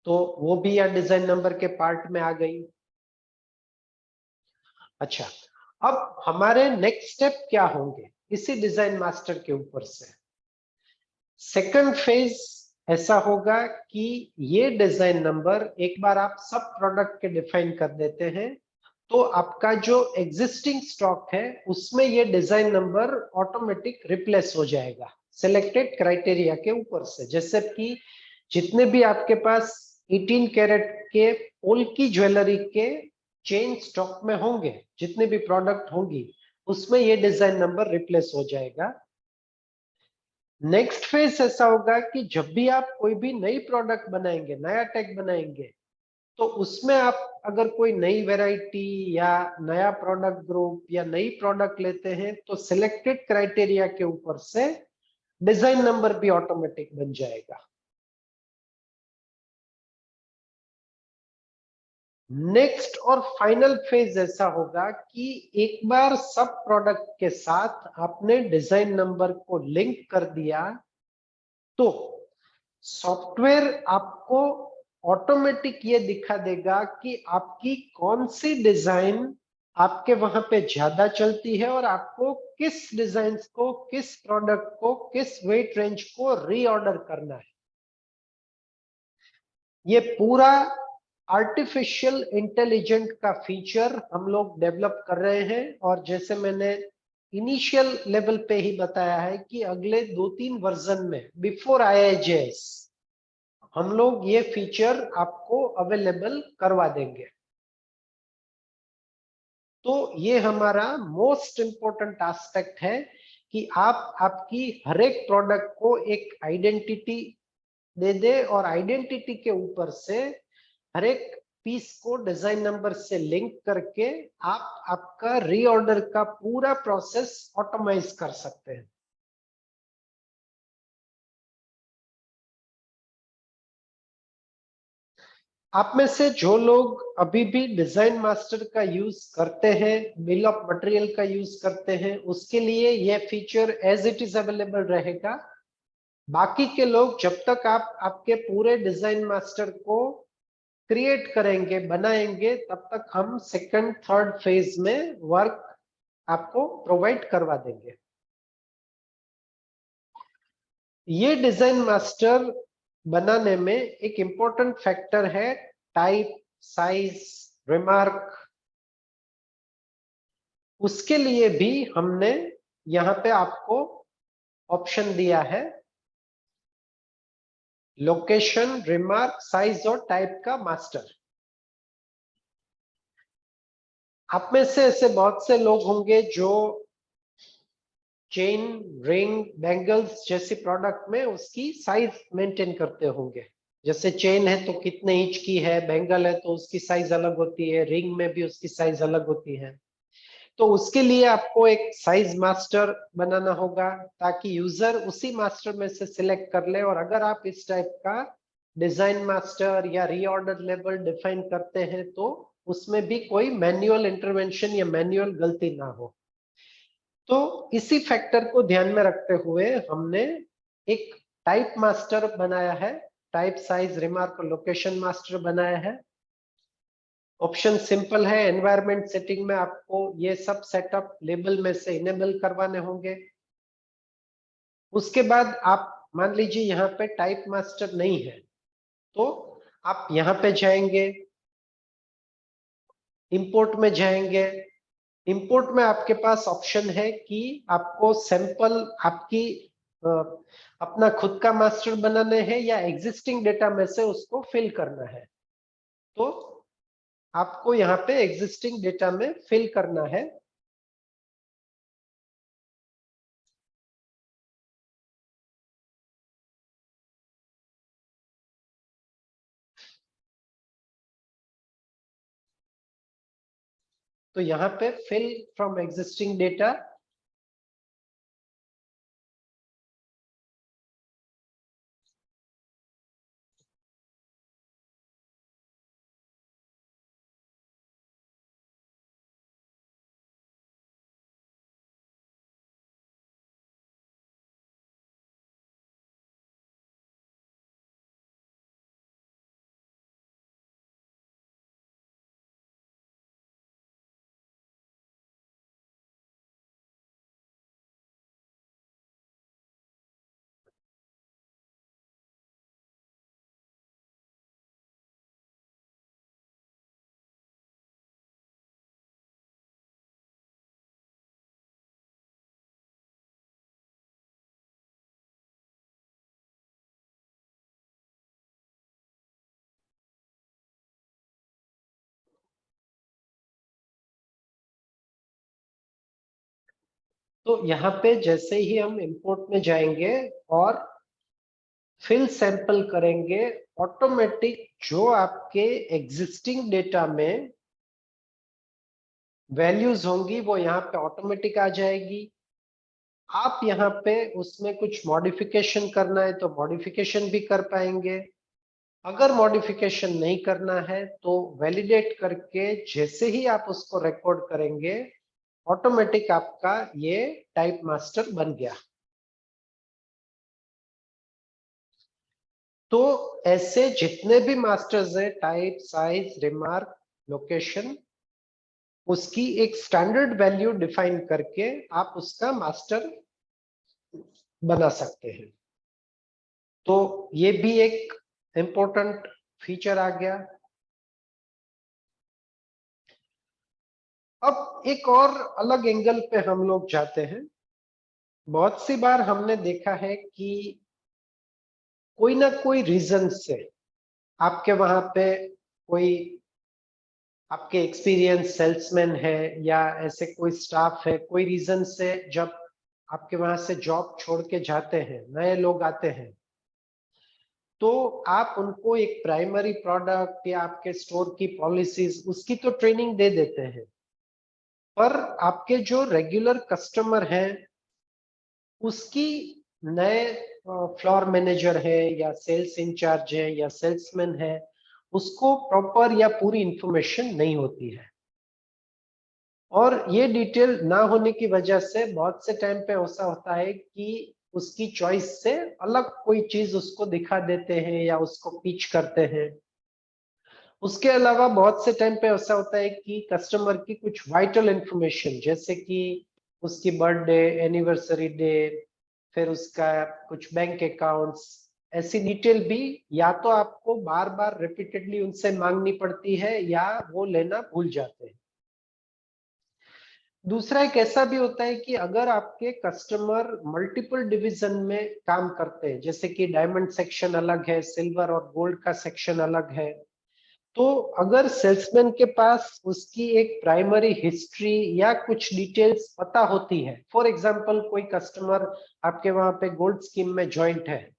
तो वो भी या डिजाइन नंबर के पार्ट में आ गई। अच्छा, अब हमारे नेक्स्ट स्टेप क्या होंगे इसी डिजाइन मास्टर के ऊपर से। सेकंड फेज ऐसा होगा कि ये डिजाइन नंबर एक बार आप सब प्रोडक्ट के डिफाइन कर देते हैं, तो आपका जो एग्जिस्टिंग स्टॉक है उसमें ये डिजाइन नंबर ऑटोमेटिक रिप्लेस हो जाएगा सिलेक्टेड क्राइटेरिया के ऊपर से। जैसे कि जितने भी आपके पास 18 कैरेट के पोल की ज्वेलरी के चेन स्टॉक में होंगे, जितने भी प्रोडक्ट होंगी, उसमें ये डिजाइन नंबर रिप्लेस हो जाएगा। नेक्स्ट फेज ऐसा होगा कि जब भी आप कोई भी नई प्रोडक्ट बनाएंगे, नया टैग बनाएंगे, तो उसमें आप अगर कोई नई वैरायटी या नया प्रोडक्ट ग्रुप या नई प्रोडक्ट लेते हैं तो सिलेक्टेड क्राइटेरिया के ऊपर से डिजाइन नंबर भी ऑटोमेटिक बन जाएगा। नेक्स्ट और फाइनल फेज ऐसा होगा कि एक बार सब प्रोडक्ट के साथ आपने डिजाइन नंबर को लिंक कर दिया तो सॉफ्टवेयर आपको ऑटोमेटिक ये दिखा देगा कि आपकी कौन सी डिजाइन आपके वहां पे ज्यादा चलती है और आपको किस डिजाइन को, किस प्रोडक्ट को, किस वेट रेंज को रीऑर्डर करना है। ये पूरा आर्टिफिशियल इंटेलिजेंट का फीचर हम लोग डेवलप कर रहे हैं और जैसे मैंने इनिशियल लेवल पे ही बताया है कि अगले 2-3 वर्जन में बिफोर IIJS हम लोग ये फीचर आपको अवेलेबल करवा देंगे। तो ये हमारा मोस्ट इंपॉर्टेंट एस्पेक्ट है कि आप आपकी हर एक प्रोडक्ट को एक आइडेंटिटी दे दे और आइडेंटिटी के ऊपर से हर एक पीस को डिजाइन नंबर से लिंक करके आप आपका रीऑर्डर का पूरा प्रोसेस ऑटोमाइज कर सकते हैं। आप में से जो लोग अभी भी डिजाइन मास्टर का यूज करते हैं, बिल ऑफ मटेरियल का यूज करते हैं, उसके लिए यह feature as it is available रहेगा। बाकी के लोग जब तक आप आपके पूरे डिजाइन मास्टर को क्रिएट करेंगे, बनाएंगे, तब तक हम सेकंड थर्ड फेज में वर्क आपको प्रोवाइड करवा देंगे। ये डिजाइन मास्टर बनाने में एक इंपॉर्टेंट फैक्टर है टाइप, साइज, रिमार्क। उसके लिए भी हमने यहां पे आपको ऑप्शन दिया है लोकेशन, रिमार्क, साइज और टाइप का मास्टर। आप में से ऐसे बहुत से लोग होंगे जो चेन, रिंग, बैंगल्स जैसी प्रोडक्ट में उसकी साइज मेंटेन करते होंगे। जैसे चेन है तो कितने इंच की है, बैंगल है तो उसकी साइज अलग होती है, रिंग में भी उसकी साइज अलग होती है। तो उसके लिए आपको एक साइज मास्टर बनाना होगा ताकि यूजर उसी मास्टर में से सिलेक्ट कर ले। और अगर आप इस टाइप का डिजाइन मास्टर या रीऑर्डर लेवल डिफाइन करते हैं तो उसमें भी कोई मैन्युअल इंटरवेंशन या मैन्युअल गलती ना हो। तो इसी फैक्टर को ध्यान में रखते हुए हमने एक टाइप मास्टर बनाया है, टाइप, साइज, रिमार्क और लोकेशन मास्टर बनाया है। ऑप्शन सिंपल है, एनवायरनमेंट सेटिंग में आपको ये सब सेटअप लेबल में से इनेबल करवाने होंगे। उसके बाद आप मान लीजिए यहाँ पे टाइप मास्टर नहीं है तो आप यहाँ पे जाएंगे, इंपोर्ट में जाएंगे। इंपोर्ट में आपके पास ऑप्शन है कि आपको सैंपल आपकी अ, अपना खुद का मास्टर बनाने हैं या एग्जिस्टिंग डेटा में से उसको फिल करना है। तो आपको यहाँ पे एग्जिस्टिंग डेटा में फिल करना है। तो यहाँ पे फिल फ्रॉम एग्जिस्टिंग डेटा। तो यहाँ पे जैसे ही हम इंपोर्ट में जाएंगे और फिल सैंपल करेंगे, ऑटोमेटिक जो आपके एग्जिस्टिंग डेटा में वैल्यूज होंगी वो यहाँ पे ऑटोमेटिक आ जाएगी। आप यहाँ पे उसमें कुछ मॉडिफिकेशन करना है तो मॉडिफिकेशन भी कर पाएंगे। अगर मॉडिफिकेशन नहीं करना है तो वैलिडेट करके जैसे ही आप उसको रिकॉर्ड करेंगे, ऑटोमेटिक आपका ये टाइप मास्टर बन गया। तो ऐसे जितने भी मास्टर्स है, टाइप, साइज, रिमार्क, लोकेशन, उसकी एक स्टैंडर्ड वैल्यू डिफाइन करके आप उसका मास्टर बना सकते हैं। तो ये भी एक इंपॉर्टेंट फीचर आ गया। अब एक और अलग एंगल पे हम लोग जाते हैं। बहुत सी बार हमने देखा है कि कोई ना कोई रीजन से आपके वहां पे कोई आपके एक्सपीरियंस सेल्समैन है या ऐसे कोई स्टाफ है, कोई रीजन से जब आपके वहां से जॉब छोड़ के जाते हैं, नए लोग आते हैं, तो आप उनको एक प्राइमरी प्रोडक्ट या आपके स्टोर की पॉलिसीज उसकी तो ट्रेनिंग दे देते हैं, पर आपके जो रेगुलर कस्टमर हैं उसकी नए फ्लोर मैनेजर है या सेल्स इंचार्ज है या सेल्समैन है, उसको प्रॉपर या पूरी इंफॉर्मेशन नहीं होती है। और ये डिटेल ना होने की वजह से बहुत से टाइम पे ऐसा होता है कि उसकी चॉइस से अलग कोई चीज उसको दिखा देते हैं या उसको पिच करते हैं। उसके अलावा बहुत से टाइम पे ऐसा होता है कि कस्टमर की कुछ वाइटल इंफॉर्मेशन, जैसे कि उसकी बर्थडे, एनिवर्सरी डे, फिर उसका कुछ बैंक अकाउंट्स, ऐसी डिटेल भी या तो आपको बार बार रिपीटेडली उनसे मांगनी पड़ती है या वो लेना भूल जाते हैं। दूसरा एक ऐसा भी होता है कि अगर आपके कस्टमर मल्टीपल डिवीजन में काम करते हैं, जैसे कि डायमंड सेक्शन अलग है, सिल्वर और गोल्ड का सेक्शन अलग है, तो अगर सेल्समैन के पास उसकी एक प्राइमरी हिस्ट्री या कुछ डिटेल्स पता होती है, फॉर एग्जांपल कोई कस्टमर आपके वहां पे गोल्ड स्कीम में ज्वाइंट है,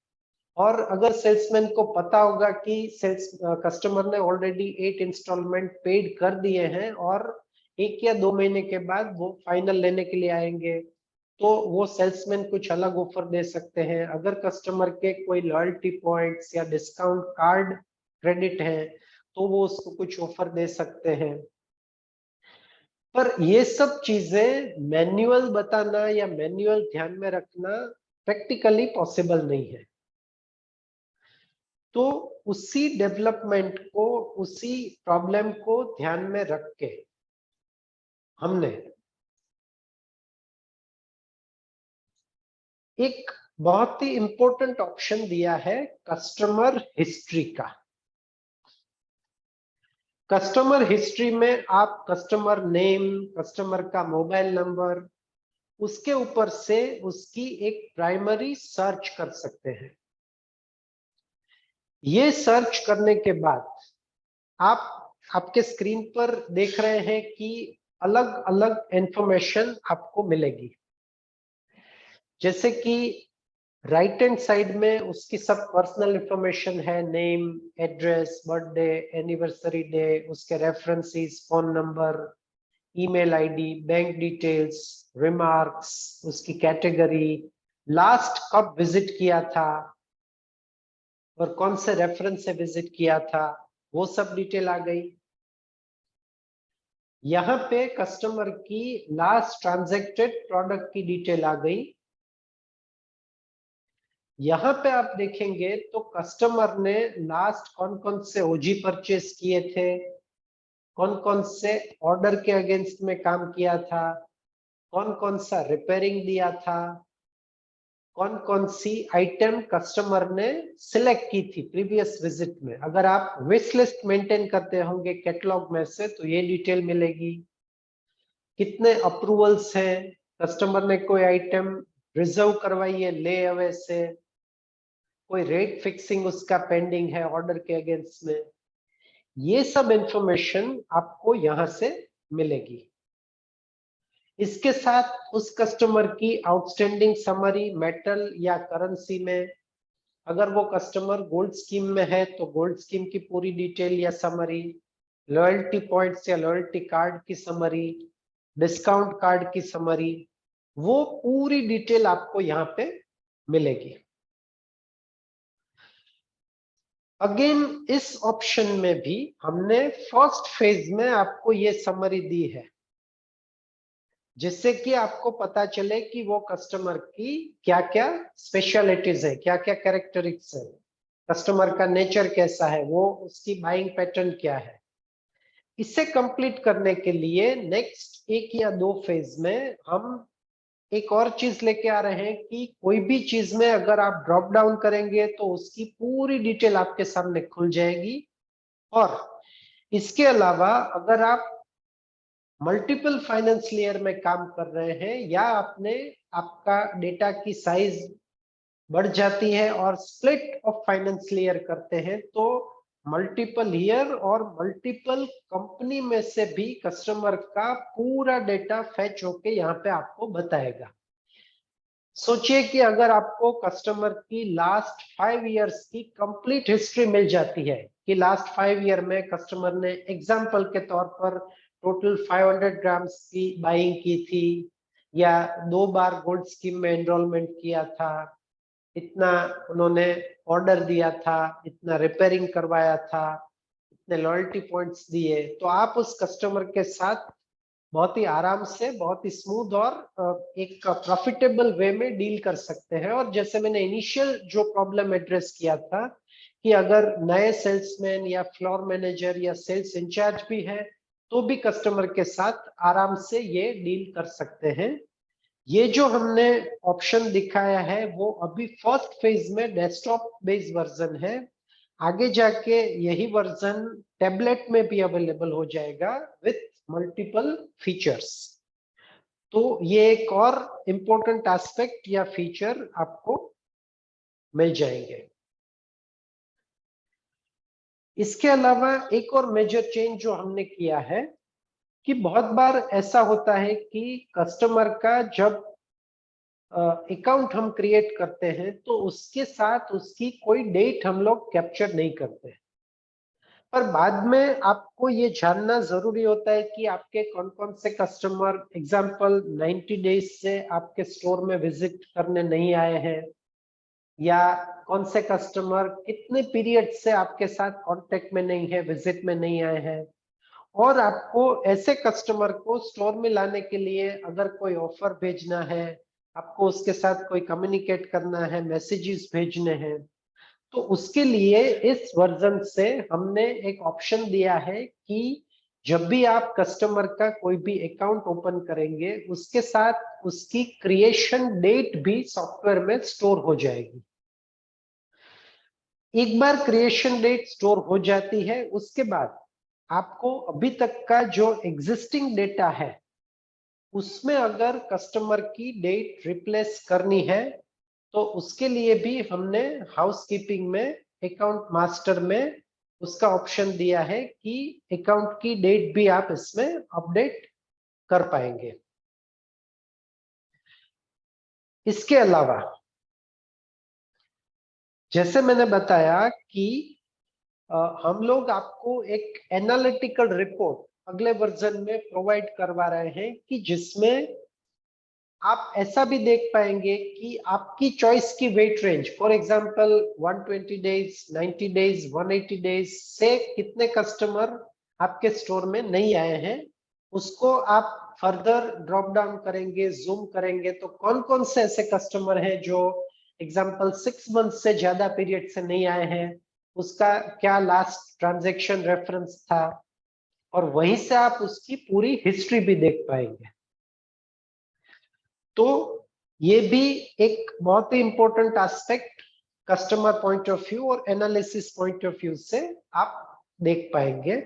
और अगर सेल्समैन को पता होगा कि सेल्स कस्टमर ने ऑलरेडी 8 इंस्टॉलमेंट पेड कर दिए हैं और 1 या 2 महीने के बाद वो फाइनल लेने के लिए आएंगे, तो वो सेल्समैन कुछ अलग ऑफर दे सकते हैं। अगर कस्टमर के कोई लॉयल्टी पॉइंट्स या डिस्काउंट कार्ड क्रेडिट है तो वो उसको कुछ ऑफर दे सकते हैं। पर ये सब चीजें मैन्युअल बताना या मैन्युअल ध्यान में रखना प्रैक्टिकली पॉसिबल नहीं है। तो उसी डेवलपमेंट को, उसी प्रॉब्लम को ध्यान में रख के हमने एक बहुत ही इंपॉर्टेंट ऑप्शन दिया है, कस्टमर हिस्ट्री का। कस्टमर हिस्ट्री में आप कस्टमर नेम, कस्टमर का मोबाइल नंबर, उसके ऊपर से उसकी एक प्राइमरी सर्च कर सकते हैं। ये सर्च करने के बाद आप आपके स्क्रीन पर देख रहे हैं कि अलग अलग इंफॉर्मेशन आपको मिलेगी। जैसे कि राइट हैंड साइड में उसकी सब पर्सनल इंफॉर्मेशन है, name, address, birthday, anniversary day, उसके references, phone number, email ID, bank details, remarks, उसकी कैटेगरी, लास्ट कब विजिट किया था और कौन से रेफरेंस से विजिट किया था, वो सब डिटेल आ गई। यहाँ पे कस्टमर की लास्ट ट्रांजैक्टेड प्रोडक्ट की डिटेल आ गई। यहाँ पे आप देखेंगे तो कस्टमर ने लास्ट कौन कौन से ओजी परचेस किए थे, कौन कौन से ऑर्डर के अगेंस्ट में काम किया था, कौन कौन सा रिपेयरिंग दिया था, कौन कौन सी आइटम कस्टमर ने सिलेक्ट की थी प्रीवियस विजिट में। अगर आप विश लिस्ट मेंटेन करते होंगे कैटलॉग में से तो ये डिटेल मिलेगी। कितने अप्रूवल्स हैं, कस्टमर ने कोई आइटम रिजर्व करवाई है ले अवे से, कोई रेट फिक्सिंग उसका पेंडिंग है ऑर्डर के अगेंस्ट में, ये सब इंफॉर्मेशन आपको यहां से मिलेगी। इसके साथ उस कस्टमर की आउटस्टैंडिंग समरी मेटल या करेंसी में, अगर वो कस्टमर गोल्ड स्कीम में है तो गोल्ड स्कीम की पूरी डिटेल या समरी, लॉयल्टी पॉइंट्स या लॉयल्टी कार्ड की समरी, डिस्काउंट कार्ड की समरी, वो पूरी डिटेल आपको यहाँ पे मिलेगी। अगेन इस ऑप्शन में भी हमने फर्स्ट फेज में आपको ये समरी दी है, जिससे कि आपको पता चले कि वो कस्टमर की क्या क्या स्पेशलिटीज है, क्या क्या कैरेक्टरिस्टिक्स है, कस्टमर का नेचर कैसा है, वो उसकी बाइंग पैटर्न क्या है। इसे कंप्लीट करने के लिए नेक्स्ट 1 या 2 फेज में हम एक और चीज लेके आ रहे हैं कि कोई भी चीज में अगर आप ड्रॉप डाउन करेंगे तो उसकी पूरी डिटेल आपके सामने खुल जाएगी। और इसके अलावा अगर आप मल्टीपल फाइनेंस लेयर में काम कर रहे हैं या आपका डेटा की साइज बढ़ जाती है और स्प्लिट ऑफ फाइनेंस लेयर करते हैं, तो मल्टीपल ईयर और मल्टीपल कंपनी में से भी कस्टमर का पूरा डेटा फैच होके यहाँ पे आपको बताएगा। सोचिए कि अगर आपको कस्टमर की लास्ट 5 इयर्स की कंप्लीट हिस्ट्री मिल जाती है कि लास्ट 5 ईयर में कस्टमर ने एग्जांपल के तौर पर टोटल 500 ग्राम्स की बाइंग की थी, या 2 बार गोल्ड स्कीम में एनरोलमेंट किया था, इतना उन्होंने ऑर्डर दिया था, इतना रिपेयरिंग करवाया था, इतने लॉयल्टी पॉइंट्स दिए, तो आप उस कस्टमर के साथ बहुत ही आराम से, बहुत ही स्मूथ और एक प्रॉफिटेबल वे में डील कर सकते हैं। और जैसे मैंने इनिशियल जो प्रॉब्लम एड्रेस किया था कि अगर नए सेल्समैन या फ्लोर मैनेजर या सेल्स इंचार्ज भी है तो भी कस्टमर के साथ आराम से ये डील कर सकते हैं। ये जो हमने ऑप्शन दिखाया है वो अभी फर्स्ट फेज में डेस्कटॉप बेस्ड वर्जन है, आगे जाके यही वर्जन टैबलेट में भी अवेलेबल हो जाएगा विथ मल्टीपल फीचर्स। तो ये एक और इंपॉर्टेंट एस्पेक्ट या फीचर आपको मिल जाएंगे। इसके अलावा एक और मेजर चेंज जो हमने किया है कि बहुत बार ऐसा होता है कि कस्टमर का जब अकाउंट हम क्रिएट करते हैं तो उसके साथ उसकी कोई डेट हम लोग कैप्चर नहीं करते, पर बाद में आपको ये जानना जरूरी होता है कि आपके कौन कौन से कस्टमर एग्जांपल 90 डेज से आपके स्टोर में विजिट करने नहीं आए हैं, या कौन से कस्टमर कितने पीरियड से आपके साथ कांटेक्ट में नहीं है, विजिट में नहीं आए हैं। और आपको ऐसे कस्टमर को स्टोर में लाने के लिए अगर कोई ऑफर भेजना है, आपको उसके साथ कोई कम्युनिकेट करना है, मैसेजेस भेजने हैं, तो उसके लिए इस वर्जन से हमने एक ऑप्शन दिया है कि जब भी आप कस्टमर का कोई भी अकाउंट ओपन करेंगे उसके साथ उसकी क्रिएशन डेट भी सॉफ्टवेयर में स्टोर हो जाएगी। एक बार क्रिएशन डेट स्टोर हो जाती है उसके बाद आपको अभी तक का जो एग्जिस्टिंग डेटा है उसमें अगर कस्टमर की डेट रिप्लेस करनी है तो उसके लिए भी हमने हाउसकीपिंग में अकाउंट मास्टर में उसका ऑप्शन दिया है कि अकाउंट की डेट भी आप इसमें अपडेट कर पाएंगे। इसके अलावा जैसे मैंने बताया कि हम लोग आपको एक एनालिटिकल रिपोर्ट अगले वर्जन में प्रोवाइड करवा रहे हैं कि जिसमें आप ऐसा भी देख पाएंगे कि आपकी चॉइस की weight range, for example 120 days, 90 days, 180 days से कितने कस्टमर आपके स्टोर में नहीं आए हैं, उसको आप फर्दर ड्रॉप डाउन करेंगे, जूम करेंगे तो कौन कौन से ऐसे कस्टमर हैं जो एग्जांपल 6 मंथ से ज्यादा पीरियड से नहीं आए हैं, उसका क्या लास्ट ट्रांजैक्शन रेफरेंस था, और वहीं से आप उसकी पूरी हिस्ट्री भी देख पाएंगे। तो ये भी एक बहुत ही important aspect customer point of view और एनालिसिस पॉइंट ऑफ व्यू से आप देख पाएंगे।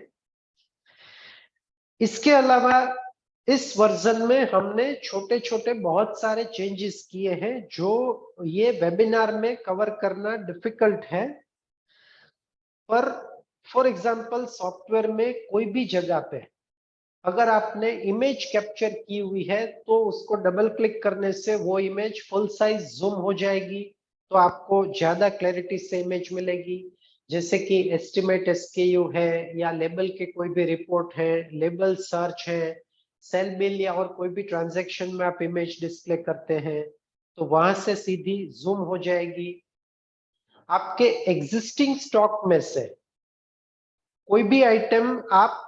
इसके अलावा इस वर्जन में हमने छोटे छोटे बहुत सारे चेंजेस किए हैं जो ये वेबिनार में कवर करना डिफिकल्ट है, पर फॉर एग्जांपल सॉफ्टवेयर में कोई भी जगह पे अगर आपने इमेज कैप्चर की हुई है तो उसको डबल क्लिक करने से वो इमेज फुल साइज जूम हो जाएगी, तो आपको ज्यादा क्लैरिटी से इमेज मिलेगी। जैसे कि एस्टिमेट एसकेयू है या लेबल के कोई भी रिपोर्ट है, लेबल सर्च है, सेल बिल या और कोई भी ट्रांजैक्शन में आप इमेज डिस्प्ले करते हैं तो वहां से सीधी जूम हो जाएगी। आपके एग्जिस्टिंग स्टॉक में से कोई भी आइटम आप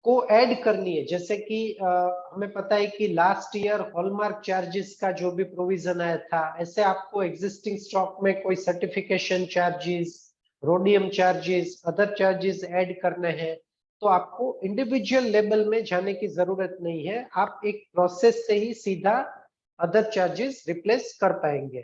को ऐड करनी है, जैसे कि हमें पता है कि लास्ट ईयर हॉलमार्क चार्जेस का जो भी प्रोविजन आया था, ऐसे आपको एग्जिस्टिंग स्टॉक में कोई certification charges, rhodium charges, other charges add करने हैं तो आपको इंडिविजुअल लेवल में जाने की जरूरत नहीं है, आप एक प्रोसेस से ही सीधा अदर चार्जेस रिप्लेस कर पाएंगे।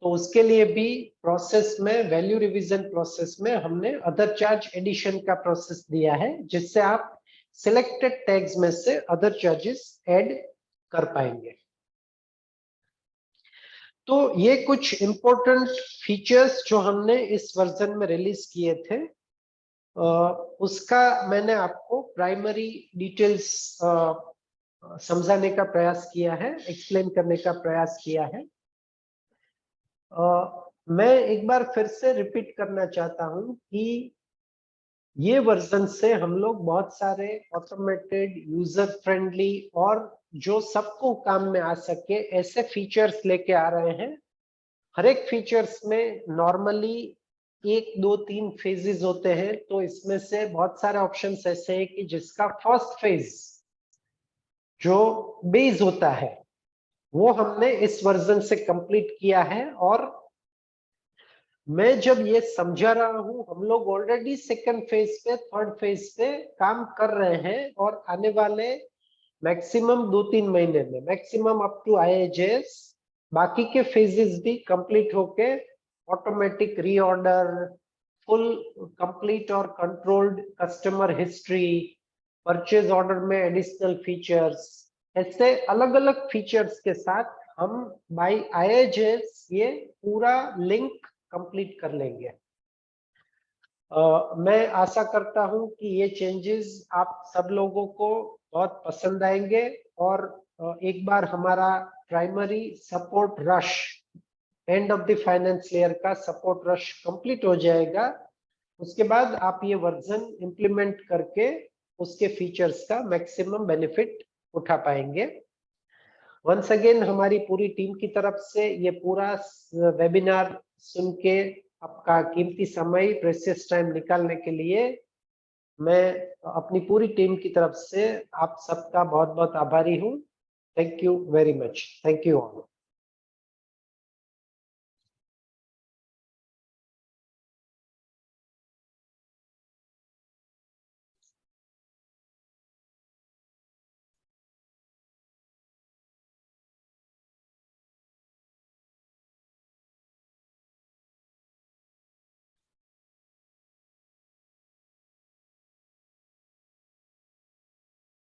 तो उसके लिए भी प्रोसेस में, वैल्यू रिवीजन प्रोसेस में हमने अदर चार्ज एडिशन का प्रोसेस दिया है, जिससे आप सिलेक्टेड टैग्स में से अदर चार्जेस ऐड कर पाएंगे। तो ये कुछ इंपॉर्टेंट फीचर्स जो हमने इस वर्जन में रिलीज किए थे, उसका मैंने आपको प्राइमरी डिटेल्स समझाने का प्रयास किया है, एक्सप्लेन करने का प्रयास किया है। मैं एक बार फिर से रिपीट करना चाहता हूं कि ये वर्जन से हम लोग बहुत सारे ऑटोमेटेड, यूजर फ्रेंडली और जो सबको काम में आ सके ऐसे फीचर्स लेके आ रहे हैं। हर एक फीचर्स में नॉर्मली 1, 2, 3 फेजेस होते हैं, तो इसमें से बहुत सारे ऑप्शंस ऐसे हैं कि जिसका फर्स्ट फेज जो बेस होता है वो हमने इस वर्जन से कंप्लीट किया है। और मैं जब ये समझा रहा हूं, हम लोग ऑलरेडी सेकंड फेज पे, थर्ड फेज पे काम कर रहे हैं और आने वाले मैक्सिमम 2-3 महीने में, मैक्सिमम अप टू IAJS, बाकी के फेजेस भी कंप्लीट होके ऑटोमेटिक रीऑर्डर, फुल कंप्लीट और controlled customer history, purchase order में एडिशनल फीचर्स, ऐसे अलग अलग फीचर्स के साथ हम बाय IAJS ये पूरा लिंक कंप्लीट कर लेंगे। मैं आशा करता हूं कि ये चेंजेस आप सब लोगों को बहुत पसंद आएंगे और एक बार हमारा primary support rush, end of the finance year का सपोर्ट रश कंप्लीट हो जाएगा, उसके बाद आप ये वर्जन इंप्लीमेंट करके उसके फीचर्स का मैक्सिमम बेनिफिट उठा पाएंगे। वंस अगेन हमारी पूरी टीम की तरफ से ये पूरा वेबिनार सुन के आपका कीमती समय, प्रेशियस टाइम निकालने के लिए मैं अपनी पूरी टीम की तरफ से आप सबका बहुत बहुत आभारी हूँ। Thank you very much. Thank you all.